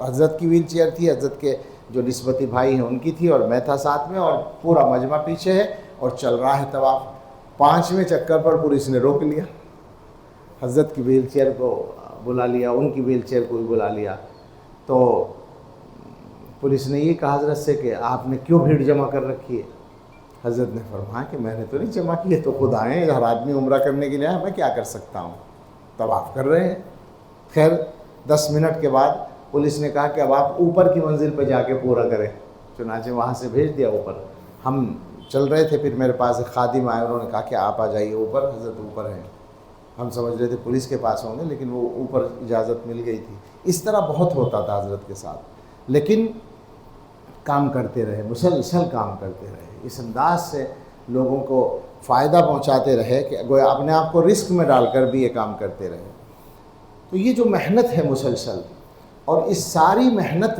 حضرت کی ویل چیئر تھی، حضرت کے جو نسبتی بھائی ہیں ان کی تھی، اور میں تھا ساتھ میں، اور پورا مجمع پیچھے ہے اور چل رہا ہے طواف. 5ویں چکر پر پولیس نے روک لیا، حضرت کی ویل چیئر کو بلا لیا، ان کی ویل چیئر کو بھی بلا لیا. تو پولیس نے یہ کہا حضرت سے کہ آپ نے کیوں بھیڑ جمع کر رکھی ہے؟ حضرت نے فرمایا کہ میں نے تو نہیں جمع کی ہے، تو خود آئے ہیں، ہر آدمی عمرہ کرنے کے لیے آیا، میں کیا کر سکتا ہوں، طواف کر رہے ہیں. خیر 10 منٹ کے بعد پولیس نے کہا کہ اب آپ اوپر کی منزل پہ جا کے پورا کریں. چنانچہ وہاں سے بھیج دیا اوپر. ہم چل رہے تھے، پھر میرے پاس ایک خادم آئے، انہوں نے کہا کہ آپ آ جائیے اوپر، حضرت اوپر ہیں. ہم سمجھ رہے تھے پولیس کے پاس ہوں گے، لیکن وہ اوپر اجازت مل گئی تھی. اس طرح بہت ہوتا تھا حضرت کے ساتھ، لیکن کام کرتے رہے، مسلسل کام کرتے رہے، اس انداز سے لوگوں کو فائدہ پہنچاتے رہے کہ گویا اپنے آپ کو رسک میں ڈال کر بھی یہ کام کرتے رہے. تو یہ جو محنت ہے مسلسل، اور اس ساری محنت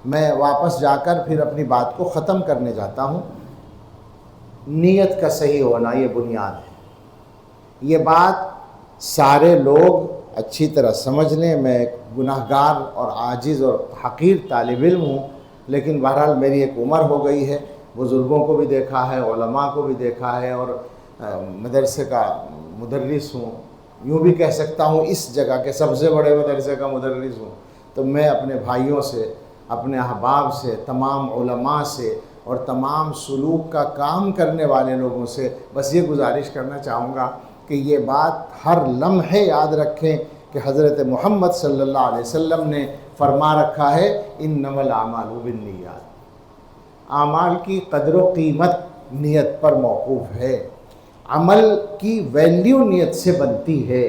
میں واپس جا کر پھر اپنی بات کو ختم کرنے جاتا ہوں. نیت کا صحیح ہونا یہ بنیاد ہے. یہ بات سارے لوگ اچھی طرح سمجھ لیں. میں ایک گناہ گار اور عاجز اور حقیر طالب علم ہوں، لیکن بہرحال میری ایک عمر ہو گئی ہے، بزرگوں کو بھی دیکھا ہے، علماء کو بھی دیکھا ہے، اور مدرسے کا مدرس ہوں، یوں بھی کہہ سکتا ہوں اس جگہ کے سب سے بڑے مدرسے کا مدرس ہوں. تو میں اپنے بھائیوں سے، اپنے احباب سے، تمام علماء سے اور تمام سلوک کا کام کرنے والے لوگوں سے بس یہ گزارش کرنا چاہوں گا کہ یہ بات ہر لمحے یاد رکھیں کہ حضرت محمد صلی اللہ علیہ وسلم نے فرما رکھا ہے انما الاعمال بالنیات. اعمال کی قدر و قیمت نیت پر موقوف ہے، عمل کی ویلیو نیت سے بنتی ہے،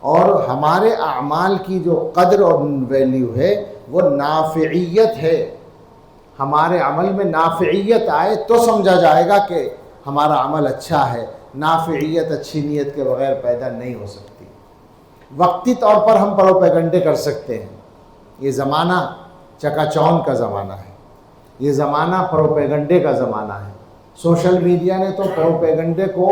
اور ہمارے اعمال کی جو قدر اور ویلیو ہے وہ نافعیت ہے. ہمارے عمل میں نافعیت آئے تو سمجھا جائے گا کہ ہمارا عمل اچھا ہے. نافعیت اچھی نیت کے بغیر پیدا نہیں ہو سکتی. وقتی طور پر ہم پروپیگنڈے کر سکتے ہیں. یہ زمانہ چکا چوند کا زمانہ ہے، یہ زمانہ پروپیگنڈے کا زمانہ ہے. سوشل میڈیا نے تو پروپیگنڈے کو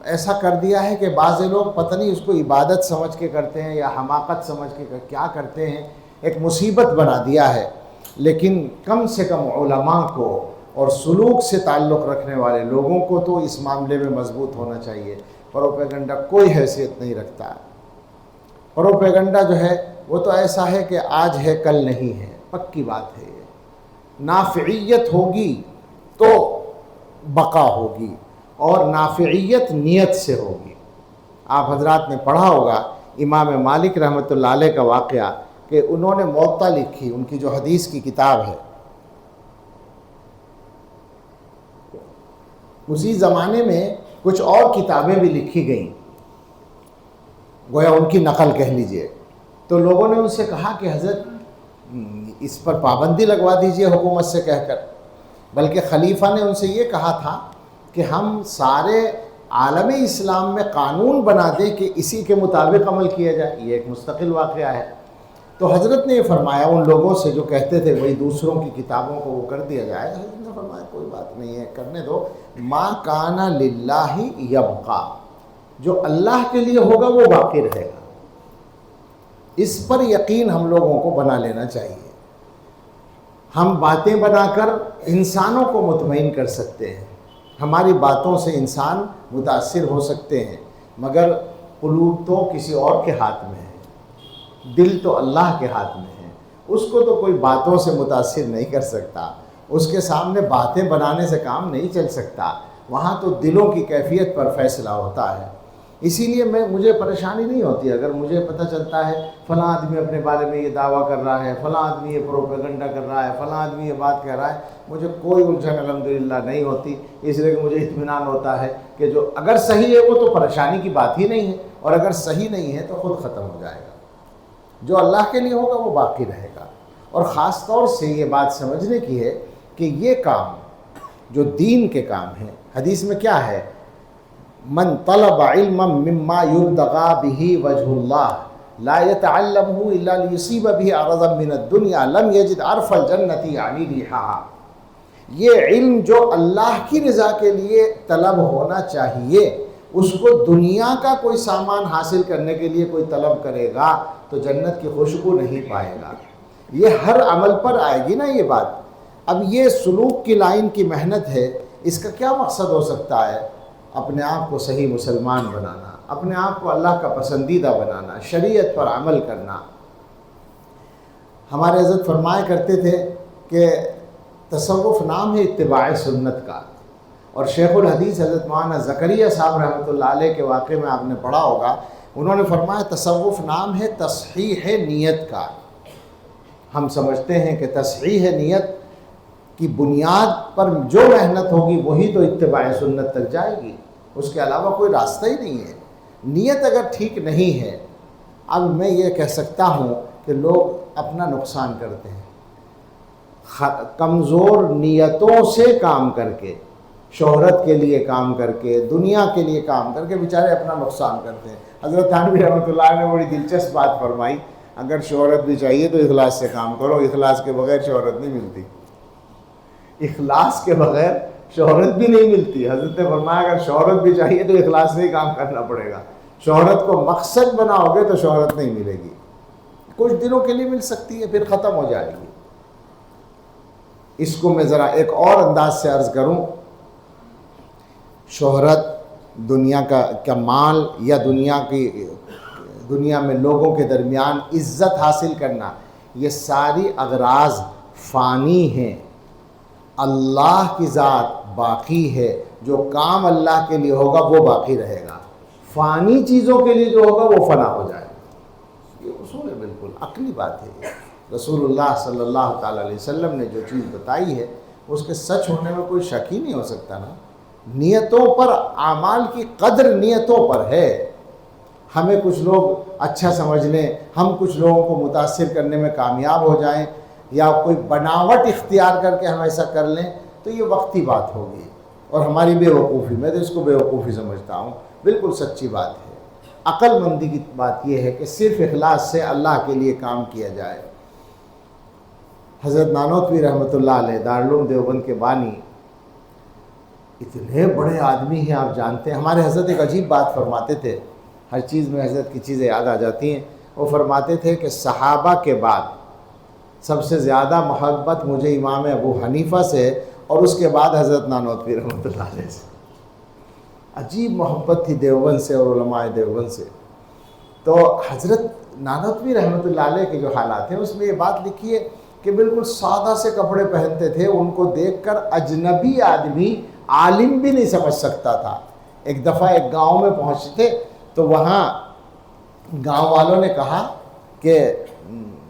ایسا کر دیا ہے کہ بعض لوگ پتہ نہیں اس کو عبادت سمجھ کے کرتے ہیں یا حماقت سمجھ کے کیا کرتے ہیں، ایک مصیبت بنا دیا ہے. لیکن کم سے کم علماء کو اور سلوک سے تعلق رکھنے والے لوگوں کو تو اس معاملے میں مضبوط ہونا چاہیے. پروپیگنڈا کوئی حیثیت نہیں رکھتا ہے. پروپیگنڈا جو ہے وہ تو ایسا ہے کہ آج ہے کل نہیں ہے، پکی بات ہے. یہ نافعیت ہوگی تو بقا ہوگی، اور نافعیت نیت سے ہوگی. آپ حضرات نے پڑھا ہوگا امام مالک رحمۃ اللہ علیہ کا واقعہ کہ انہوں نے موطا لکھی، ان کی جو حدیث کی کتاب ہے. اسی زمانے میں کچھ اور کتابیں بھی لکھی گئیں، گویا ان کی نقل کہہ لیجئے. تو لوگوں نے ان سے کہا کہ حضرت اس پر پابندی لگوا دیجئے حکومت سے کہہ کر. بلکہ خلیفہ نے ان سے یہ کہا تھا کہ ہم سارے عالم اسلام میں قانون بنا دیں کہ اسی کے مطابق عمل کیا جائے. یہ ایک مستقل واقعہ ہے. تو حضرت نے یہ فرمایا ان لوگوں سے جو کہتے تھے وہی دوسروں کی کتابوں کو وہ کر دیا جائے. حضرت نے فرمایا کوئی بات نہیں ہے، کرنے دو. ما کان للہ یبقا، جو اللہ کے لیے ہوگا وہ باقی رہے گا. اس پر یقین ہم لوگوں کو بنا لینا چاہیے. ہم باتیں بنا کر انسانوں کو مطمئن کر سکتے ہیں، ہماری باتوں سے انسان متاثر ہو سکتے ہیں، مگر قلوب تو کسی اور کے ہاتھ میں ہے، دل تو اللہ کے ہاتھ میں ہے، اس کو تو کوئی باتوں سے متاثر نہیں کر سکتا، اس کے سامنے باتیں بنانے سے کام نہیں چل سکتا، وہاں تو دلوں کی کیفیت پر فیصلہ ہوتا ہے۔ اسی لیے مجھے پریشانی نہیں ہوتی اگر مجھے پتہ چلتا ہے فلاں آدمی اپنے بارے میں یہ دعویٰ کر رہا ہے، فلاں آدمی یہ پروپیگنڈا کر رہا ہے، فلاں آدمی یہ بات کہہ رہا ہے، مجھے کوئی الجھن الحمدللہ نہیں ہوتی، اس لیے کہ مجھے اطمینان ہوتا ہے کہ جو اگر صحیح ہے وہ تو پریشانی کی بات ہی نہیں ہے، اور اگر صحیح نہیں ہے تو خود ختم ہو جائے گا، جو اللہ کے لیے ہوگا وہ باقی رہے گا۔ اور خاص طور سے یہ بات سمجھنے کی ہے کہ یہ کام جو دین کے کام ہیں، حدیث میں کیا ہے، من طلب علما مما یبتغى به وجه اللہ لا يتعلمه الا ليصيب به عرضا من الدنيا لم يجد عرف الجنة يعني ريحها۔ یہ علم جو اللہ کی رضا کے لیے طلب ہونا چاہیے، اس کو دنیا کا کوئی سامان حاصل کرنے کے لیے کوئی طلب کرے گا تو جنت کی خوشبو نہیں پائے گا۔ یہ ہر عمل پر آئے گی نا یہ بات۔ اب یہ سلوک کی لائن کی محنت ہے، اس کا کیا مقصد ہو سکتا ہے؟ اپنے آپ کو صحیح مسلمان بنانا، اپنے آپ کو اللہ کا پسندیدہ بنانا، شریعت پر عمل کرنا۔ ہمارے حضرت فرمایا کرتے تھے کہ تصوف نام ہے اتباع سنت کا، اور شیخ الحدیث حضرت مولانا زکریا صاحب رحمۃ اللہ علیہ کے واقعے میں آپ نے پڑھا ہوگا، انہوں نے فرمایا تصوف نام ہے تصحیح نیت کا۔ ہم سمجھتے ہیں کہ تصحیح نیت کی بنیاد پر جو محنت ہوگی وہی تو اتباع سنت تک جائے گی، اس کے علاوہ کوئی راستہ ہی نہیں ہے۔ نیت اگر ٹھیک نہیں ہے، اب میں یہ کہہ سکتا ہوں کہ لوگ اپنا نقصان کرتے ہیں، کمزور نیتوں سے کام کر کے، شہرت کے لیے کام کر کے، دنیا کے لیے کام کر کے بیچارے اپنا نقصان کرتے ہیں۔ حضرت تھانوی رحمۃ اللہ نے بڑی دلچسپ بات فرمائی، اگر شہرت بھی چاہیے تو اخلاص سے کام کرو، اخلاص کے بغیر شہرت نہیں ملتی، اخلاص کے بغیر شہرت بھی نہیں ملتی۔ حضرت نے فرمایا اگر شہرت بھی چاہیے تو اخلاص سے ہی کام کرنا پڑے گا، شہرت کو مقصد بناؤ گے تو شہرت نہیں ملے گی، کچھ دنوں کے لیے مل سکتی ہے پھر ختم ہو جائے گی۔ اس کو میں ذرا ایک اور انداز سے عرض کروں، شہرت، دنیا کا مال، یا دنیا میں لوگوں کے درمیان عزت حاصل کرنا، یہ ساری اغراض فانی ہیں، اللہ کی ذات باقی ہے، جو کام اللہ کے لیے ہوگا وہ باقی رہے گا، فانی چیزوں کے لیے جو ہوگا وہ فنا ہو جائے گا۔ یہ اصول ہے، بالکل عقلی بات ہے۔ رسول اللہ صلی اللہ تعالیٰ علیہ وسلم نے جو چیز بتائی ہے اس کے سچ ہونے میں کوئی شک ہی نہیں ہو سکتا نا۔ نیتوں پر، اعمال کی قدر نیتوں پر ہے۔ ہمیں کچھ لوگ اچھا سمجھ لیں، ہم کچھ لوگوں کو متاثر کرنے میں کامیاب ہو جائیں، یا کوئی بناوٹ اختیار کر کے ہم ایسا کر لیں تو یہ وقتی بات ہوگی، اور ہماری بے وقوفی، میں تو اس کو بے وقوفی سمجھتا ہوں، بالکل سچی بات ہے۔ عقل مندی کی بات یہ ہے کہ صرف اخلاص سے اللہ کے لیے کام کیا جائے۔ حضرت نانوتوی رحمۃ اللہ علیہ دارالعلوم دیوبند کے بانی، اتنے بڑے آدمی ہیں آپ جانتے ہیں۔ ہمارے حضرت ایک عجیب بات فرماتے تھے، ہر چیز میں حضرت کی چیزیں یاد آ جاتی ہیں۔ وہ فرماتے تھے کہ صحابہ کے بعد سب سے زیادہ محبت مجھے امام ابو حنیفہ سے، اور اس کے بعد حضرت نانوتوی رحمۃ اللہ علیہ سے۔ عجیب محبت تھی دیوبند سے اور علماء دیوبند سے۔ تو حضرت نانوتوی رحمۃ اللہ علیہ کے جو حالات ہیں اس میں یہ بات لکھی ہے کہ بالکل سادہ سے کپڑے پہنتے تھے، ان کو دیکھ کر اجنبی آدمی عالم بھی نہیں سمجھ سکتا تھا۔ ایک دفعہ ایک گاؤں میں پہنچے تھے تو وہاں گاؤں والوں نے کہا کہ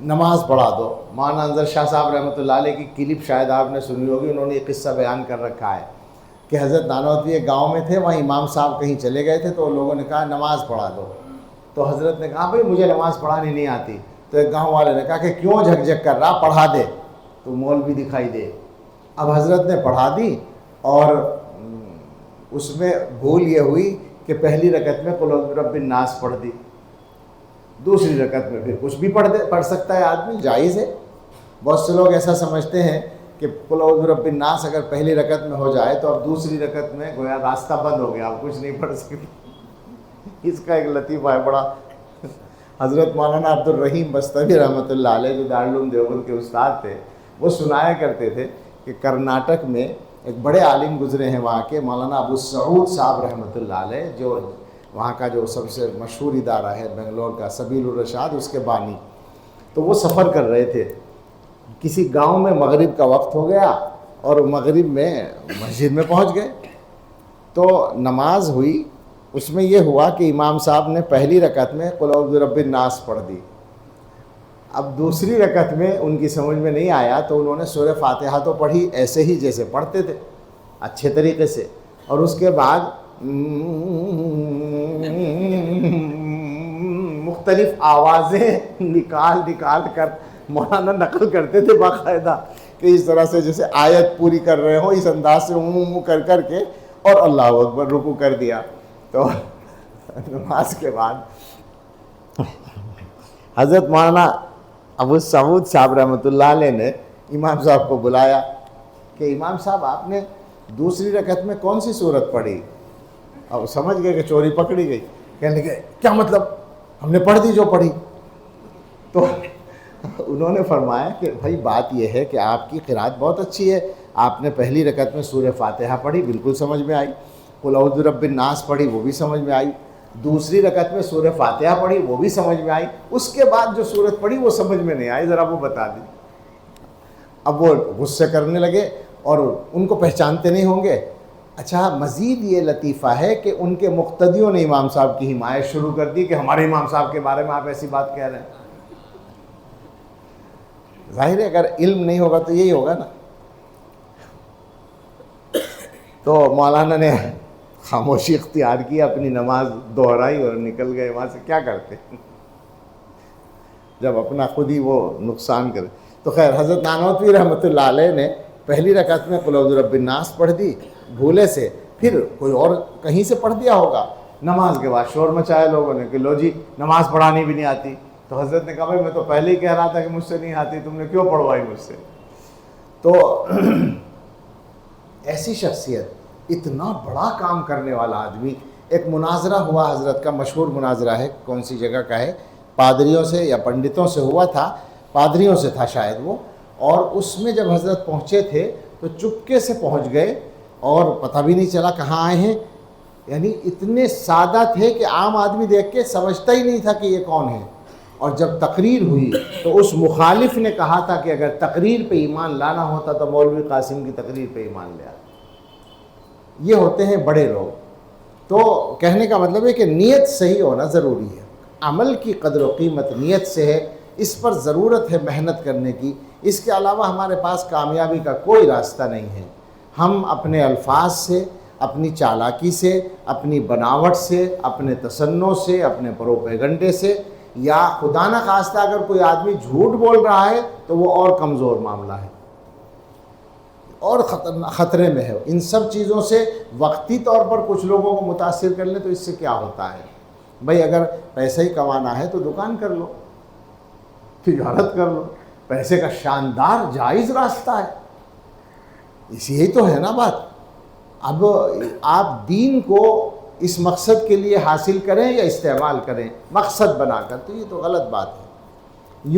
نماز پڑھا دو۔ مولانا انظر شاہ صاحب رحمۃ اللہ علیہ کی کلپ شاید آپ نے سنی ہوگی، انہوں نے یہ قصہ بیان کر رکھا ہے کہ حضرت نانوتوی ایک گاؤں میں تھے، وہاں امام صاحب کہیں چلے گئے تھے تو لوگوں نے کہا نماز پڑھا دو، تو حضرت نے کہا بھائی مجھے نماز پڑھانی نہیں آتی، تو ایک گاؤں والے نے کہا کہ کیوں جھک جھک کر رہا، پڑھا دے تو مولوی دکھائی دے۔ اب حضرت نے پڑھا دی، اور اس میں بھول یہ ہوئی کہ پہلی رکعت میں قل اعوذ برب الناس پڑھ دی، دوسری رکعت میں پھر کچھ بھی پڑھ سکتا ہے آدمی، جائز ہے۔ بہت سے لوگ ایسا سمجھتے ہیں کہ قل اعوذ برب الناس اگر پہلی رکعت میں ہو جائے تو اب دوسری رکعت میں گویا راستہ بند ہو گیا، اب کچھ نہیں پڑھ سکتے۔ اس کا ایک لطیفہ ہے بڑا، حضرت مولانا عبد الرحیم بستوی رحمۃ اللہ علیہ جو دارالعلوم دیوبند کے استاد تھے، وہ سنایا کرتے تھے کہ کرناٹک میں ایک بڑے عالم گزرے ہیں وہاں کے، مولانا ابو سعود صاحب رحمۃ اللہ علیہ، جو وہاں کا جو سب سے مشہور ادارہ ہے بنگلور کا سبیل الرشاد، اس کے بانی، تو وہ سفر کر رہے تھے، کسی گاؤں میں مغرب کا وقت ہو گیا اور مغرب میں مسجد میں پہنچ گئے، تو نماز ہوئی، اس میں یہ ہوا کہ امام صاحب نے پہلی رکعت میں قل اعوذ برب الناس پڑھ دی، اب دوسری رکعت میں ان کی سمجھ میں نہیں آیا تو انہوں نے سورہ فاتحہ تو پڑھی ایسے ہی جیسے پڑھتے تھے اچھے طریقے سے، اور اس کے بعد مختلف آوازیں نکال کر مولانا نقل کرتے تھے باقاعدہ کہ اس طرح سے جیسے آیت پوری کر رہے ہوں، اس انداز سے کر کے، اور اللہ اکبر رکوع کر دیا۔ تو نماز کے بعد حضرت مولانا ابو سعود صاحب رحمۃ اللہ علیہ نے امام صاحب کو بلایا کہ امام صاحب آپ نے دوسری رکعت میں کون سی سورت پڑھی؟ اب سمجھ گئے کہ چوری پکڑی گئی، کہنے لگے کیا مطلب، ہم نے پڑھ دی جو پڑھی۔ تو انہوں نے فرمایا کہ بھائی بات یہ ہے کہ آپ کی قرات بہت اچھی ہے، آپ نے پہلی رکعت میں سورہ فاتحہ پڑھی، بالکل سمجھ میں آئی، قل اعوذ برب الناس پڑھی، وہ بھی سمجھ میں آئی، دوسری رکعت میں سورہ فاتحہ پڑھی، وہ بھی سمجھ میں آئی، اس کے بعد جو سورت پڑھی وہ سمجھ میں نہیں آئی، ذرا وہ بتا دیں۔ اب وہ غصے کرنے لگے اور ان کو پہچانتے نہیں ہوں گے۔ اچھا مزید یہ لطیفہ ہے کہ ان کے مقتدیوں نے امام صاحب کی حمایت شروع کر دی کہ ہمارے امام صاحب کے بارے میں آپ ایسی بات کہہ رہے ہیں۔ ظاہر ہے اگر علم نہیں ہوگا تو یہی ہوگا نا۔ تو مولانا نے خاموشی اختیار کی، اپنی نماز دہرائی اور نکل گئے وہاں سے۔ کیا کرتے جب اپنا خود ہی وہ نقصان کرے۔ تو خیر حضرت نانوتوی رحمۃ اللہ علیہ نے پہلی رکعت میں قل اعوذ برب الناس پڑھ دی بھولے سے، پھر کوئی اور کہیں سے پڑھ دیا ہوگا، نماز کے بعد شور مچایا لوگوں نے کہ لو جی نماز پڑھانی بھی نہیں آتی۔ تو حضرت نے کہا بھائی میں تو پہلے ہی کہہ رہا تھا کہ مجھ سے نہیں آتی، تم نے کیوں پڑھوائی مجھ سے؟ تو ایسی شخصیت، اتنا بڑا کام کرنے والا آدمی۔ ایک مناظرہ ہوا حضرت کا، مشہور مناظرہ ہے، کون سی جگہ کا ہے، پادریوں سے یا پنڈتوں سے ہوا تھا، پادریوں سے تھا شاید وہ، اور اس میں جب حضرت پہنچے تھے تو چپکے سے پہنچ گئے اور پتہ بھی نہیں چلا کہاں آئے ہیں، یعنی اتنے سادہ تھے کہ عام آدمی دیکھ کے سمجھتا ہی نہیں تھا کہ یہ کون ہے۔ اور جب تقریر ہوئی تو اس مخالف نے کہا تھا کہ اگر تقریر پہ ایمان لانا ہوتا تو مولوی قاسم کی تقریر پہ ایمان لیا۔ یہ ہوتے ہیں بڑے لوگ۔ تو کہنے کا مطلب ہے کہ نیت صحیح ہونا ضروری ہے، عمل کی قدر و قیمت نیت سے ہے، اس پر ضرورت ہے محنت کرنے کی، اس کے علاوہ ہمارے پاس کامیابی کا کوئی راستہ نہیں ہے۔ ہم اپنے الفاظ سے، اپنی چالاکی سے، اپنی بناوٹ سے، اپنے تصنع سے، اپنے پروپیگنڈے سے، یا خدا نہ خواستہ اگر کوئی آدمی جھوٹ بول رہا ہے تو وہ اور کمزور معاملہ ہے اور خطرے میں ہے۔ ان سب چیزوں سے وقتی طور پر کچھ لوگوں کو متاثر کر لیں تو اس سے کیا ہوتا ہے؟ بھائی اگر پیسہ ہی کمانا ہے تو دکان کر لو، تجارت کر لو، پیسے کا شاندار جائز راستہ ہے، یہی تو ہے نا بات۔ اب آپ دین کو اس مقصد کے لیے حاصل کریں یا استعمال کریں مقصد بنا کر، تو یہ تو غلط بات ہے۔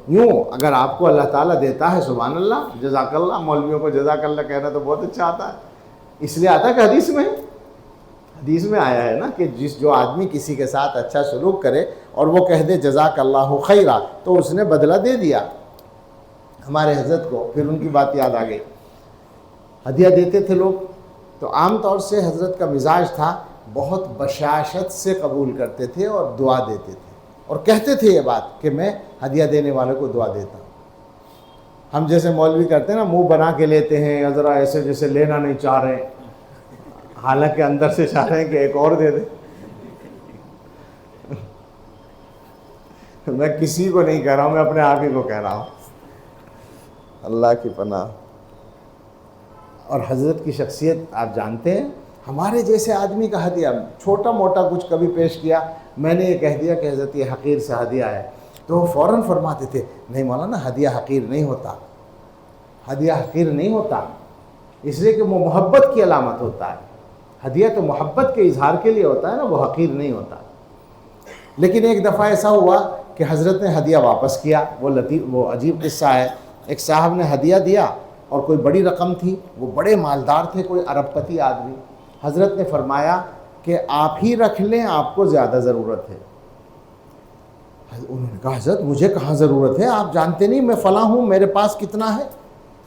یوں اگر آپ کو اللہ تعالیٰ دیتا ہے، سبحان اللہ، جزاک اللہ، مولویوں کو جزاک اللہ کہنا تو بہت اچھا آتا ہے، اس لیے آتا ہے کہ حدیث میں آیا ہے نا کہ جو آدمی کسی کے ساتھ اچھا سلوک کرے اور وہ کہہ دے جزاک اللہ خیرا تو اس نے بدلہ دے دیا۔ ہمارے حضرت کو پھر ان کی بات یاد آ گئی، ہدیہ دیتے تھے لوگ تو عام طور سے حضرت کا مزاج تھا بہت بشاشت سے قبول کرتے تھے اور دعا دیتے تھے، اور کہتے تھے یہ بات کہ میں ہدیہ دینے والے کو دعا دیتا ہوں۔ ہم جیسے مولوی کرتے ہیں نا، منہ بنا کے لیتے ہیں یا ذرا ایسے جیسے لینا نہیں چاہ رہے، حالانکہ اندر سے چاہ رہے ہیں کہ ایک اور دے دیں۔ میں کسی کو نہیں کہہ رہا ہوں، میں اپنے آپ ہی کو کہہ رہا ہوں، اللہ کی پناہ۔ اور حضرت کی شخصیت آپ جانتے ہیں، ہمارے جیسے آدمی کا ہدیہ چھوٹا موٹا کچھ کبھی پیش کیا، میں نے یہ کہہ دیا کہ حضرت یہ حقیر سے ہدیہ ہے، تو وہ فوراً فرماتے تھے نہیں مولانا ہدیہ حقیر نہیں ہوتا، ہدیہ حقیر نہیں ہوتا، اس لیے کہ وہ محبت کی علامت ہوتا ہے، ہدیہ تو محبت کے اظہار کے لیے ہوتا ہے نا، وہ حقیر نہیں ہوتا۔ لیکن ایک دفعہ ایسا ہوا کہ حضرت نے ہدیہ واپس کیا، وہ عجیب قصہ ہے۔ ایک صاحب نے ہدیہ دیا اور کوئی بڑی رقم تھی، وہ بڑے مالدار تھے، کوئی ارب پتی آدمی۔ حضرت نے فرمایا کہ آپ ہی رکھ لیں، آپ کو زیادہ ضرورت ہے۔ انہوں نے کہا حضرت مجھے کہاں ضرورت ہے، آپ جانتے نہیں میں فلاں ہوں، میرے پاس کتنا ہے۔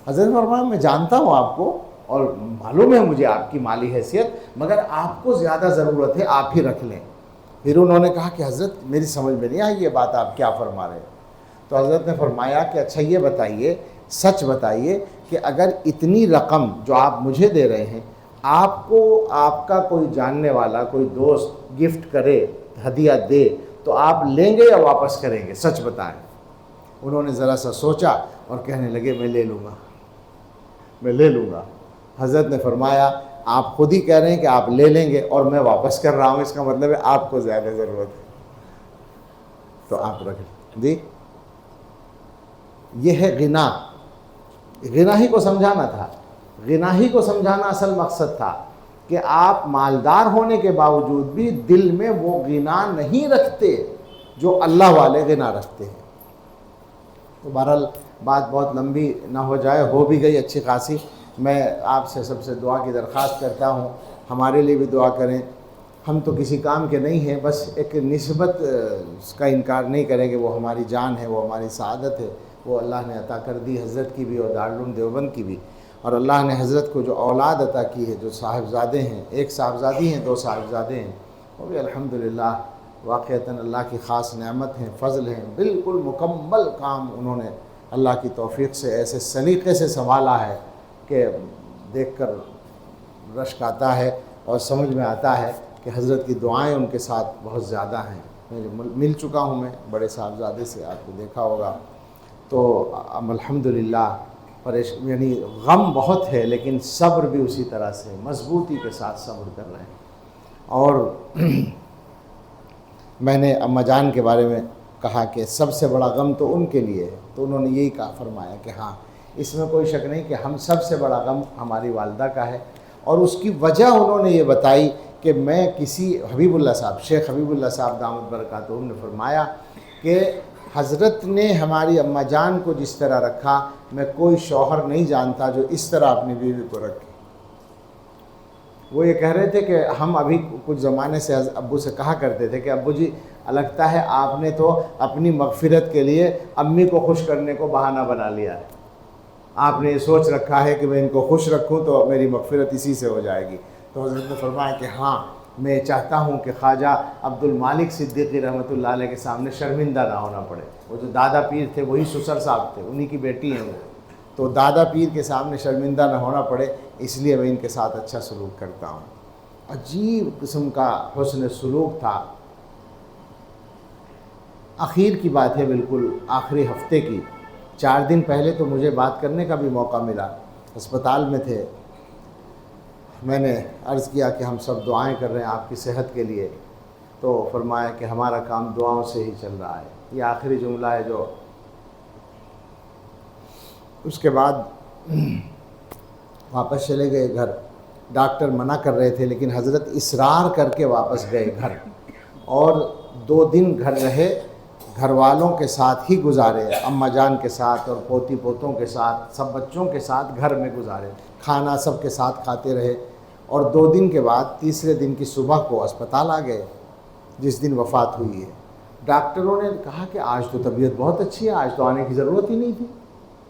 حضرت فرمایا میں جانتا ہوں آپ کو اور معلوم ہے مجھے آپ کی مالی حیثیت، مگر آپ کو زیادہ ضرورت ہے، آپ ہی رکھ لیں۔ پھر انہوں نے کہا کہ حضرت میری سمجھ میں نہیں آئی یہ بات، آپ کیا فرما رہے ہیں؟ تو حضرت نے فرمایا کہ اچھا یہ بتائیے، سچ بتائیے کہ اگر اتنی رقم جو آپ مجھے دے رہے ہیں، آپ کو آپ کا کوئی جاننے والا، کوئی دوست گفٹ کرے، ہدیہ دے، تو آپ لیں گے یا واپس کریں گے؟ سچ بتائیں۔ انہوں نے ذرا سا سوچا اور کہنے لگے میں لے لوں گا، میں لے لوں گا۔ حضرت نے فرمایا آپ خود ہی کہہ رہے ہیں کہ آپ لے لیں گے اور میں واپس کر رہا ہوں، اس کا مطلب ہے آپ کو زیادہ ضرورت ہے، تو آپ رکھ لیں۔ جی یہ ہے غنا، غنا ہی کو سمجھانا تھا، غنا ہی کو سمجھانا اصل مقصد تھا کہ آپ مالدار ہونے کے باوجود بھی دل میں وہ غنا نہیں رکھتے جو اللہ والے غنا رکھتے ہیں۔ تو بہرحال بات بہت لمبی نہ ہو جائے، ہو بھی گئی اچھی خاصی۔ میں آپ سے سب سے دعا کی درخواست کرتا ہوں، ہمارے لیے بھی دعا کریں۔ ہم تو کسی کام کے نہیں ہیں، بس ایک نسبت کا انکار نہیں کریں گے، وہ ہماری جان ہے، وہ ہماری سعادت ہے، وہ اللہ نے عطا کر دی، حضرت کی بھی اور دارالعلوم دیوبند کی بھی۔ اور اللہ نے حضرت کو جو اولاد عطا کی ہے، جو صاحبزادے ہیں، ایک صاحبزادی ہیں، 2 صاحبزادے ہیں، وہ بھی الحمدللہ واقعتاً اللہ کی خاص نعمت ہیں، فضل ہیں، بالکل مکمل کام انہوں نے اللہ کی توفیق سے ایسے سلیقے سے سنبھالا ہے کہ دیکھ کر رشک آتا ہے اور سمجھ میں آتا ہے کہ حضرت کی دعائیں ان کے ساتھ بہت زیادہ ہیں۔ میں مل چکا ہوں میں بڑے صاحبزادے سے، آپ کو دیکھا ہوگا، تو الحمدللہ یعنی غم بہت ہے لیکن صبر بھی اسی طرح سے مضبوطی کے ساتھ صبر کر رہے ہیں۔ اور میں نے اماں جان کے بارے میں کہا کہ سب سے بڑا غم تو ان کے لیے ہے، تو انہوں نے یہی کہا، فرمایا کہ ہاں اس میں کوئی شک نہیں کہ ہم سب سے بڑا غم ہماری والدہ کا ہے، اور اس کی وجہ انہوں نے یہ بتائی کہ میں کسی حبیب اللہ صاحب، شیخ حبیب اللہ صاحب دامت برکاتہم نے فرمایا کہ حضرت نے ہماری اماں جان کو جس طرح رکھا، میں کوئی شوہر نہیں جانتا جو اس طرح اپنی بیوی کو رکھے۔ وہ یہ کہہ رہے تھے کہ ہم ابھی کچھ زمانے سے ابو سے کہا کرتے تھے کہ ابو جی لگتا ہے آپ نے تو اپنی مغفرت کے لیے امی کو خوش کرنے کو بہانہ بنا لیا ہے، آپ نے یہ سوچ رکھا ہے کہ میں ان کو خوش رکھوں تو میری مغفرت اسی سے ہو جائے گی۔ تو حضرت نے فرمایا کہ ہاں میں چاہتا ہوں کہ خواجہ عبد المالک صدیقی رحمۃ اللہ علیہ کے سامنے شرمندہ نہ ہونا پڑے۔ وہ جو دادا پیر تھے وہی سسر صاحب تھے، انہی کی بیٹی ہیں وہ، تو دادا پیر کے سامنے شرمندہ نہ ہونا پڑے، اس لیے میں ان کے ساتھ اچھا سلوک کرتا ہوں۔ عجیب قسم کا حسن سلوک تھا۔ اخیر کی بات ہے، بالکل آخری ہفتے کی، 4 دن پہلے تو مجھے بات کرنے کا بھی موقع ملا، اسپتال میں تھے، میں نے عرض کیا کہ ہم سب دعائیں کر رہے ہیں آپ کی صحت کے لیے، تو فرمایا کہ ہمارا کام دعاؤں سے ہی چل رہا ہے۔ یہ آخری جملہ ہے جو اس کے بعد واپس چلے گئے گھر۔ ڈاکٹر منع کر رہے تھے لیکن حضرت اصرار کر کے واپس گئے گھر، اور 2 دن گھر رہے، گھر والوں کے ساتھ ہی گزارے، اماں جان کے ساتھ اور پوتی پوتوں کے ساتھ، سب بچوں کے ساتھ گھر میں گزارے، کھانا سب کے ساتھ کھاتے رہے، اور 2 دن کے بعد تیسرے دن کی صبح کو اسپتال آ گئے جس دن وفات ہوئی ہے۔ ڈاکٹروں نے کہا کہ آج تو طبیعت بہت اچھی ہے، آج تو آنے کی ضرورت ہی نہیں تھی۔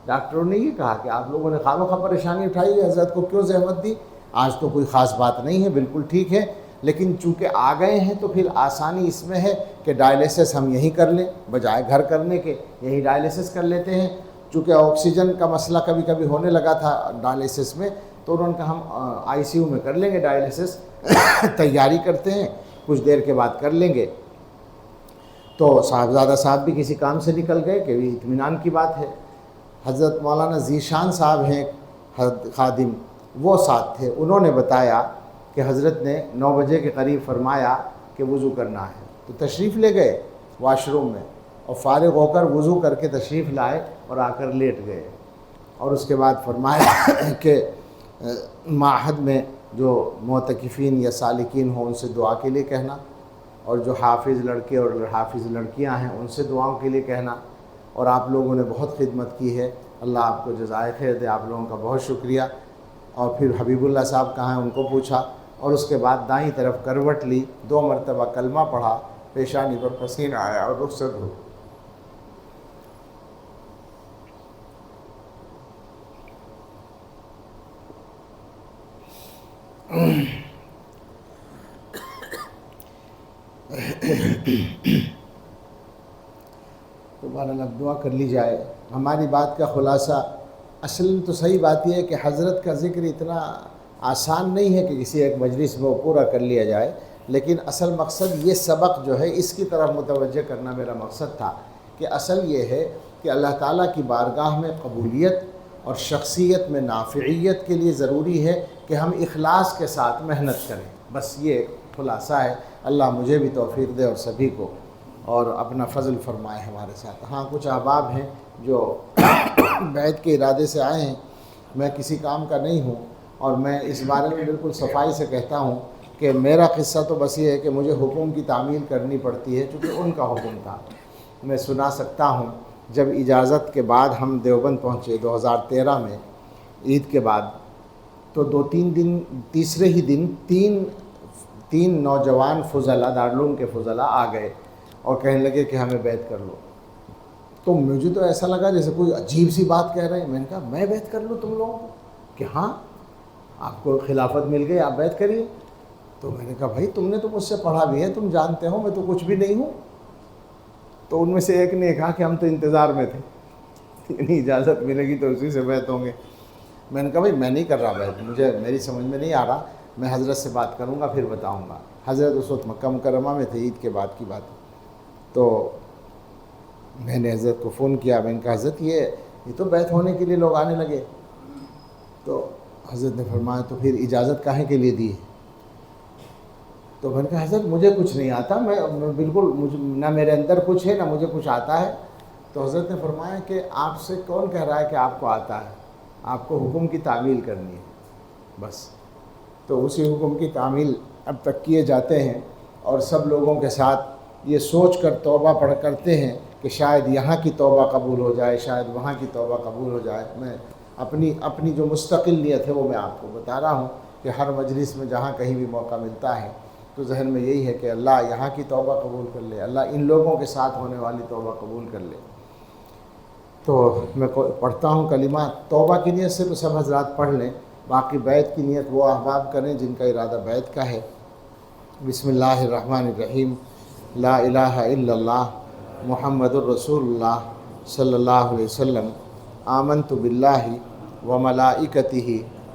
ڈاکٹروں نے یہ کہا کہ آپ لوگوں نے خواہ پریشانی اٹھائی ہے، حضرت کو کیوں زحمت دی، آج تو کوئی خاص بات نہیں ہے، بالکل ٹھیک ہے، لیکن چونکہ آ گئے ہیں تو پھر آسانی اس میں ہے کہ ڈائلیسس ہم یہیں کر لیں، بجائے گھر کرنے کے یہیں ڈائلیسس کر لیتے ہیں۔ چونکہ آکسیجن کا مسئلہ کبھی کبھی ہونے لگا تھا ڈائلیسس میں، تو انہوں نے کہا ہم ICU میں کر لیں گے ڈائلیسس، تیاری کرتے ہیں، کچھ دیر کے بعد کر لیں گے۔ تو صاحبزادہ صاحب بھی کسی کام سے نکل گئے کہ بھی اطمینان کی بات ہے۔ حضرت مولانا ذیشان صاحب ہیں خادم، وہ ساتھ تھے، انہوں نے بتایا کہ حضرت نے 9 بجے کے قریب فرمایا کہ وضو کرنا ہے، تو تشریف لے گئے واش روم میں اور فارغ ہو کر وضو کر کے تشریف لائے اور آ کر لیٹ گئے، اور اس کے بعد فرمایا کہ معہد میں جو معتکفین یا سالکین ہوں ان سے دعا کے لیے کہنا، اور جو حافظ لڑکے اور حافظ لڑکیاں ہیں ان سے دعاؤں کے لیے کہنا، اور آپ لوگوں نے بہت خدمت کی ہے، اللہ آپ کو جزائے خیر دے، آپ لوگوں کا بہت شکریہ۔ اور پھر حبیب اللہ صاحب کہاں ہیں ان کو پوچھا، اور اس کے بعد دائیں طرف کروٹ لی، 2 مرتبہ کلمہ پڑھا، پیشانی پر پسینہ آیا اور رخصت ہو۔ تو بہرحال اب دعا کر لی جائے۔ ہماری بات کا خلاصہ اصل تو صحیح بات یہ ہے کہ حضرت کا ذکر اتنا آسان نہیں ہے کہ کسی ایک مجلس میں وہ پورا کر لیا جائے، لیکن اصل مقصد یہ سبق جو ہے اس کی طرف متوجہ کرنا میرا مقصد تھا کہ اصل یہ ہے کہ اللہ تعالیٰ کی بارگاہ میں قبولیت اور شخصیت میں نافعیت کے لیے ضروری ہے کہ ہم اخلاص کے ساتھ محنت کریں، بس یہ خلاصہ ہے۔ اللہ مجھے بھی توفیق دے اور سبھی کو، اور اپنا فضل فرمائے ہمارے ساتھ۔ ہاں کچھ احباب ہیں جو بیعت کے ارادے سے آئے ہیں، میں کسی کام کا نہیں ہوں، اور میں اس بارے میں بالکل صفائی سے کہتا ہوں کہ میرا قصہ تو بس یہ ہے کہ مجھے حکم کی تعمیل کرنی پڑتی ہے، چونکہ ان کا حکم تھا۔ میں سنا سکتا ہوں، جب اجازت کے بعد ہم دیوبند پہنچے 2013 میں عید کے بعد، تو 2-3 دن، تیسرے ہی دن تین نوجوان فضلاء، دارالعلوم کے فضلاء آ گئے اور کہنے لگے کہ ہمیں بیعت کر لو۔ تو مجھے تو ایسا لگا جیسے کوئی عجیب سی بات کہہ رہے ہیں۔ میں نے کہا میں بیعت کر لوں تم لوگوں کو؟ کہ ہاں آپ کو خلافت مل گئی، آپ بیعت کریے۔ تو میں نے کہا بھائی تم نے تو مجھ سے پڑھا بھی ہے، تم جانتے ہو میں تو کچھ بھی نہیں ہوں۔ تو ان میں سے ایک نے کہا کہ ہم تو انتظار میں تھے، یعنی اجازت ملے گی تو اسی سے بیعت ہوں گے۔ میں نے کہا بھائی میں نہیں کر رہا بیعت، میری سمجھ میں نہیں آ رہا، میں حضرت سے بات کروں گا پھر بتاؤں گا۔ حضرت اس وقت مکہ مکرمہ میں تھے، عید کے بعد کی بات۔ تو میں نے حضرت کو فون کیا، میں نے کہا حضرت یہ تو بیعت ہونے کے لیے لوگ آنے لگے۔ تو حضرت نے فرمایا تو پھر اجازت کاہے کے لیے دی ہے؟ تو میں نے کہا حضرت مجھے کچھ نہیں آتا، میں بالکل نہ میرے اندر کچھ ہے نہ مجھے کچھ آتا ہے۔ تو حضرت نے فرمایا کہ آپ سے کون کہہ رہا ہے کہ آپ کو آتا ہے؟ آپ کو حکم کی تعمیل کرنی ہے بس۔ تو اسی حکم کی تعمیل اب تک کیے جاتے ہیں، اور سب لوگوں کے ساتھ یہ سوچ کر توبہ پڑھ کرتے ہیں کہ شاید یہاں کی توبہ قبول ہو جائے، شاید وہاں کی توبہ قبول ہو جائے۔ میں اپنی جو مستقل نیت ہے وہ میں آپ کو بتا رہا ہوں کہ ہر مجلس میں جہاں کہیں بھی موقع ملتا ہے تو ذہن میں یہی ہے کہ اللہ یہاں کی توبہ قبول کر لے، اللہ ان لوگوں کے ساتھ ہونے والی توبہ قبول کر لے۔ تو میں پڑھتا ہوں کلمات، توبہ کی نیت سے تو سب حضرات پڑھ لیں، باقی بیعت کی نیت وہ احباب کریں جن کا ارادہ بیعت کا ہے۔ بسم اللہ الرحمن الرحیم، لا الہ الا اللہ محمد الرسول اللہ صلی اللہ علیہ وسلم، آمنت باللہ وملائکتہ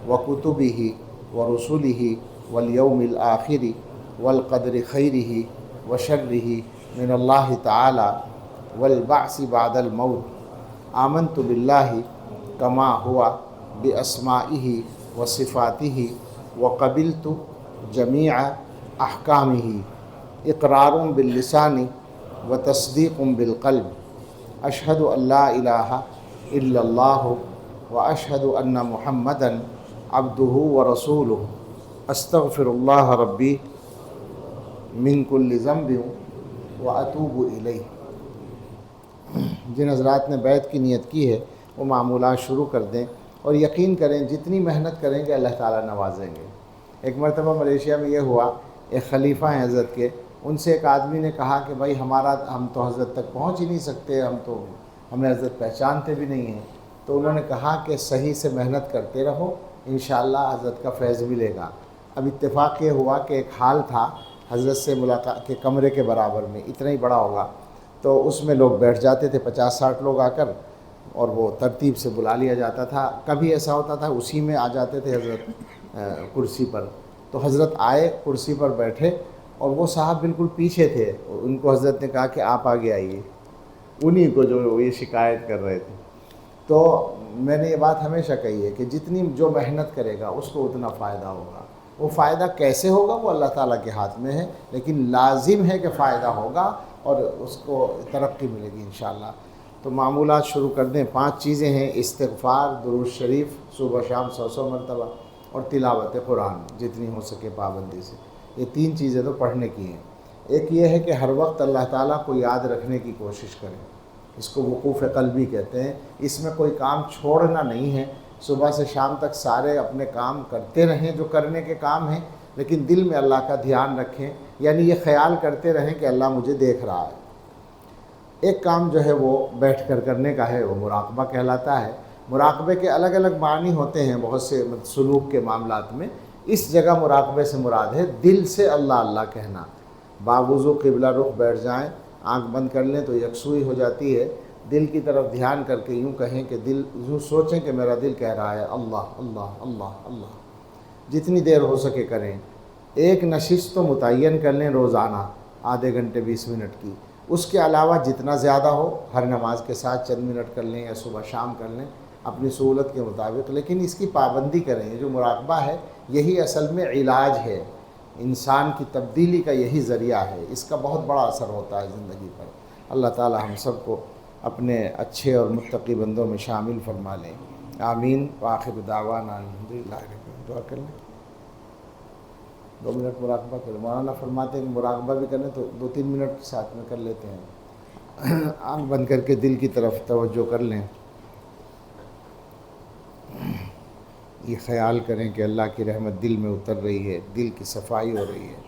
وکتبہ ورسلہ والیوم الآخر والقدر خیرہ وشرہ من اللہ تعالی والبعث بعد الموت، آمنت باللہ کما ہوا باسمائہ وصفاتہ وقبلت جمیع احکامہ، اقرار باللسان وتصدیق بالقلب، اشہد ان لا الہ الا اللہ واشہد ان محمدا عبدہ ورسولہ، استغفر اللہ ربی من کل ذنب واتوب الیہ۔ جن حضرات نے بیعت کی نیت کی ہے وہ معمولات شروع کر دیں، اور یقین کریں جتنی محنت کریں گے اللہ تعالیٰ نوازیں گے۔ ایک مرتبہ ملیشیا میں یہ ہوا، ایک خلیفہ ہیں حضرت کے، ان سے ایک آدمی نے کہا کہ بھائی ہم تو حضرت تک پہنچ ہی نہیں سکتے، ہمیں حضرت پہچانتے بھی نہیں ہیں۔ تو انہوں نے کہا کہ صحیح سے محنت کرتے رہو، انشاءاللہ حضرت کا فیض ملے گا۔ اب اتفاق یہ ہوا کہ ایک حال تھا حضرت سے ملاقات کے کمرے کے برابر میں، اتنا ہی بڑا ہوگا، تو اس میں لوگ بیٹھ جاتے تھے 50-60 لوگ آ کر، اور وہ ترتیب سے بلا لیا جاتا تھا۔ کبھی ایسا ہوتا تھا اسی میں آ جاتے تھے حضرت کرسی پر، تو حضرت آئے کرسی پر بیٹھے، اور وہ صاحب بالکل پیچھے تھے، ان کو حضرت نے کہا کہ آپ آگے آئیے، انہی کو جو یہ شکایت کر رہے تھے۔ تو میں نے یہ بات ہمیشہ کہی ہے کہ جتنی جو محنت کرے گا اس کو اتنا فائدہ ہوگا۔ وہ فائدہ کیسے ہوگا وہ اللہ تعالیٰ کے ہاتھ میں ہے، لیکن لازم ہے کہ فائدہ ہوگا اور اس کو ترقی ملے گی انشاءاللہ۔ تو معمولات شروع کر دیں۔ 5 چیزیں ہیں: استغفار، درود شریف صبح شام 100 مرتبہ، اور تلاوت قرآن جتنی ہو سکے پابندی سے۔ یہ 3 چیزیں تو پڑھنے کی ہیں۔ ایک یہ ہے کہ ہر وقت اللہ تعالیٰ کو یاد رکھنے کی کوشش کریں، اس کو وقوف قلبی کہتے ہیں۔ اس میں کوئی کام چھوڑنا نہیں ہے، صبح سے شام تک سارے اپنے کام کرتے رہیں جو کرنے کے کام ہیں، لیکن دل میں اللہ کا دھیان رکھیں، یعنی یہ خیال کرتے رہیں کہ اللہ مجھے دیکھ رہا ہے۔ ایک کام جو ہے وہ بیٹھ کر کرنے کا ہے، وہ مراقبہ کہلاتا ہے۔ مراقبے کے الگ الگ معنی ہوتے ہیں بہت سے سلوک کے معاملات میں۔ اس جگہ مراقبے سے مراد ہے دل سے اللہ اللہ کہنا۔ باوضو قبلہ رخ بیٹھ جائیں، آنکھ بند کر لیں تو یکسوئی ہو جاتی ہے، دل کی طرف دھیان کر کے یوں کہیں کہ دل یوں سوچیں کہ میرا دل کہہ رہا ہے اللہ اللہ اللہ اللہ۔ جتنی دیر ہو سکے کریں۔ ایک نشست تو متعین کر لیں روزانہ، آدھے گھنٹے 20 منٹ کی۔ اس کے علاوہ جتنا زیادہ ہو، ہر نماز کے ساتھ چند منٹ کر لیں یا صبح شام کر لیں اپنی سہولت کے مطابق، لیکن اس کی پابندی کریں۔ یہ جو مراقبہ ہے یہی اصل میں علاج ہے، انسان کی تبدیلی کا یہی ذریعہ ہے، اس کا بہت بڑا اثر ہوتا ہے زندگی پر۔ اللہ تعالی ہم سب کو اپنے اچھے اور متقی بندوں میں شامل فرما لیں، آمین۔ وآخر دعوانا الحمدللہ رب العالمین۔ دعا کر لیں، 2 منٹ مراقبہ کریں۔ مولانا فرماتے ہیں کہ مراقبہ بھی کریں تو 2-3 منٹ ساتھ میں کر لیتے ہیں، آنکھ بند کر کے دل کی طرف توجہ کر لیں، یہ خیال کریں کہ اللہ کی رحمت دل میں اتر رہی ہے، دل کی صفائی ہو رہی ہے۔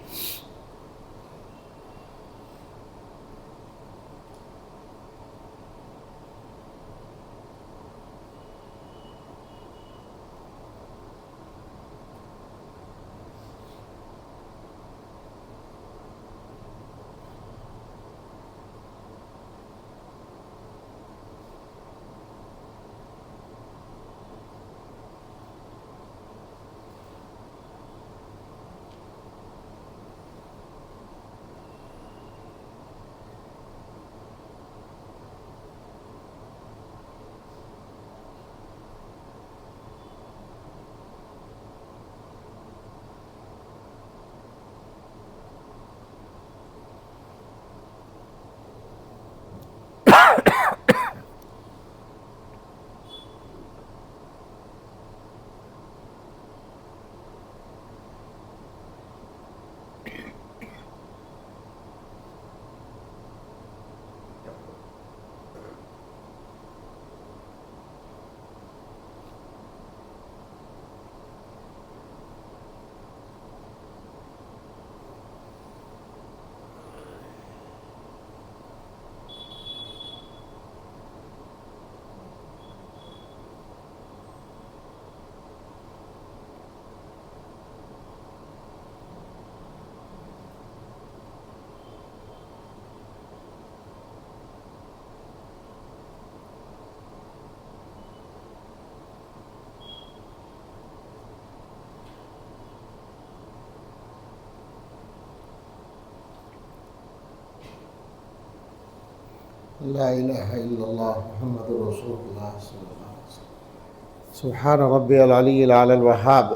لا الہ الا اللہ محمد رسول اللہ صلی اللہ علیہ وسلم۔ سبحان ربی العلی العلی الوہاب۔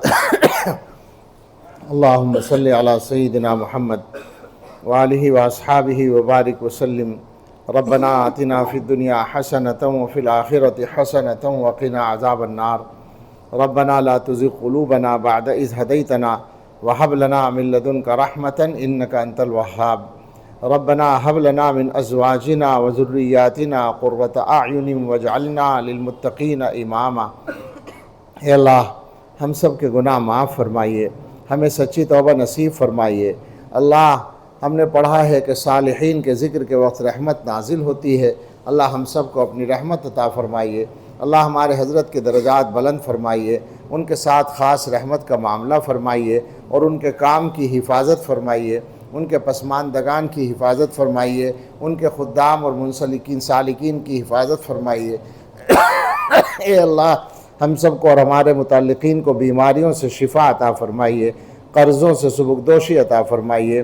اللہم صلی علی سیدنا محمد وآلہ واصحابہ وبارک وسلم۔ ربنا آتنا فی الدنیا حسنۃ وفی الآخرۃ حسنۃ وقنا عذاب النار۔ ربنا لا تزغ قلوبنا بعد اذ ہدیتنا وہب لنا من لدنک رحمۃ انک انت الوہاب۔ ربنا هب لنا من ازواجنا وذریاتنا قرۃ اعین واجعلنا للمتقین اماما۔ اے اللہ ہم سب کے گناہ معاف فرمائیے، ہمیں سچی توبہ نصیب فرمائیے۔ اللہ ہم نے پڑھا ہے کہ صالحین کے ذکر کے وقت رحمت نازل ہوتی ہے، اللہ ہم سب کو اپنی رحمت عطا فرمائیے۔ اللہ ہمارے حضرت کے درجات بلند فرمائیے، ان کے ساتھ خاص رحمت کا معاملہ فرمائیے اور ان کے کام کی حفاظت فرمائیے، ان کے پسماندگان کی حفاظت فرمائیے، ان کے خدام اور منسلکین سالکین کی حفاظت فرمائیے۔ اے اللہ ہم سب کو اور ہمارے متعلقین کو بیماریوں سے شفا عطا فرمائیے، قرضوں سے سبکدوشی عطا فرمائیے،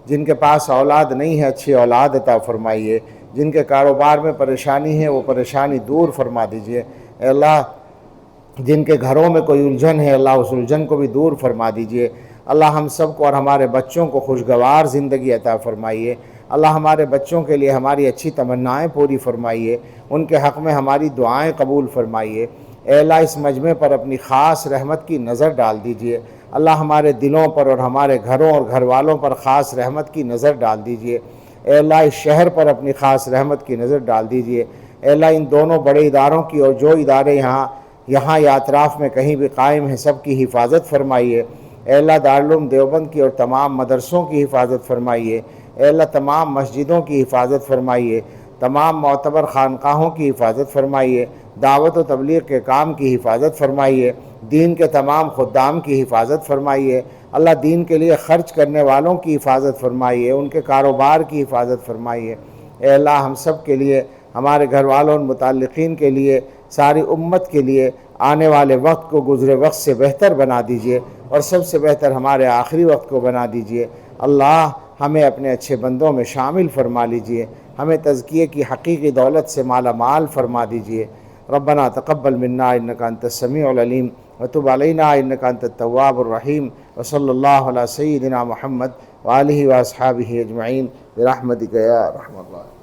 جن کے پاس اولاد نہیں ہے اچھی اولاد عطا فرمائیے، جن کے کاروبار میں پریشانی ہے وہ پریشانی دور فرما دیجئے۔ اے اللہ جن کے گھروں میں کوئی الجھن ہے اللہ اس الجھن کو بھی دور فرما دیجئے۔ اللہ ہم سب کو اور ہمارے بچوں کو خوشگوار زندگی عطا فرمائیے۔ اللہ ہمارے بچوں کے لیے ہماری اچھی تمنائیں پوری فرمائیے، ان کے حق میں ہماری دعائیں قبول فرمائیے۔ اے اللہ اس مجمع پر اپنی خاص رحمت کی نظر ڈال دیجئے۔ اللہ ہمارے دلوں پر اور ہمارے گھروں اور گھر والوں پر خاص رحمت کی نظر ڈال دیجئے۔ اے اللہ اس شہر پر اپنی خاص رحمت کی نظر ڈال دیجئے۔ اے اللہ ان دونوں بڑے اداروں کی اور جو ادارے یہاں یا اطراف میں کہیں بھی قائم ہیں سب کی حفاظت فرمائیے۔ اے اللہ دارالعلوم دیوبند کی اور تمام مدرسوں کی حفاظت فرمائیے، اے اللہ تمام مسجدوں کی حفاظت فرمائیے، تمام معتبر خانقاہوں کی حفاظت فرمائیے، دعوت و تبلیغ کے کام کی حفاظت فرمائیے، دین کے تمام خدام کی حفاظت فرمائیے، اللہ دین کے لیے خرچ کرنے والوں کی حفاظت فرمائیے، ان کے کاروبار کی حفاظت فرمائیے، اے اللہ ہم سب کے لیے، ہمارے گھر والوں اور متعلقین کے لیے، ساری امت کے لیے آنے والے وقت کو گزرے وقت سے بہتر بنا دیجئے، اور سب سے بہتر ہمارے آخری وقت کو بنا دیجئے۔ اللہ ہمیں اپنے اچھے بندوں میں شامل فرما لیجئے، ہمیں تزکیے کی حقیقی دولت سے مالا مال فرما دیجئے۔ ربنا تقبل منا انک انت السمیع العلیم وتب علینا انک انت التواب الرحیم، وصلی اللہ علی سیدنا محمد وآلہ واصحابہ اجمعین برحمتک یا ارحم الراحمین۔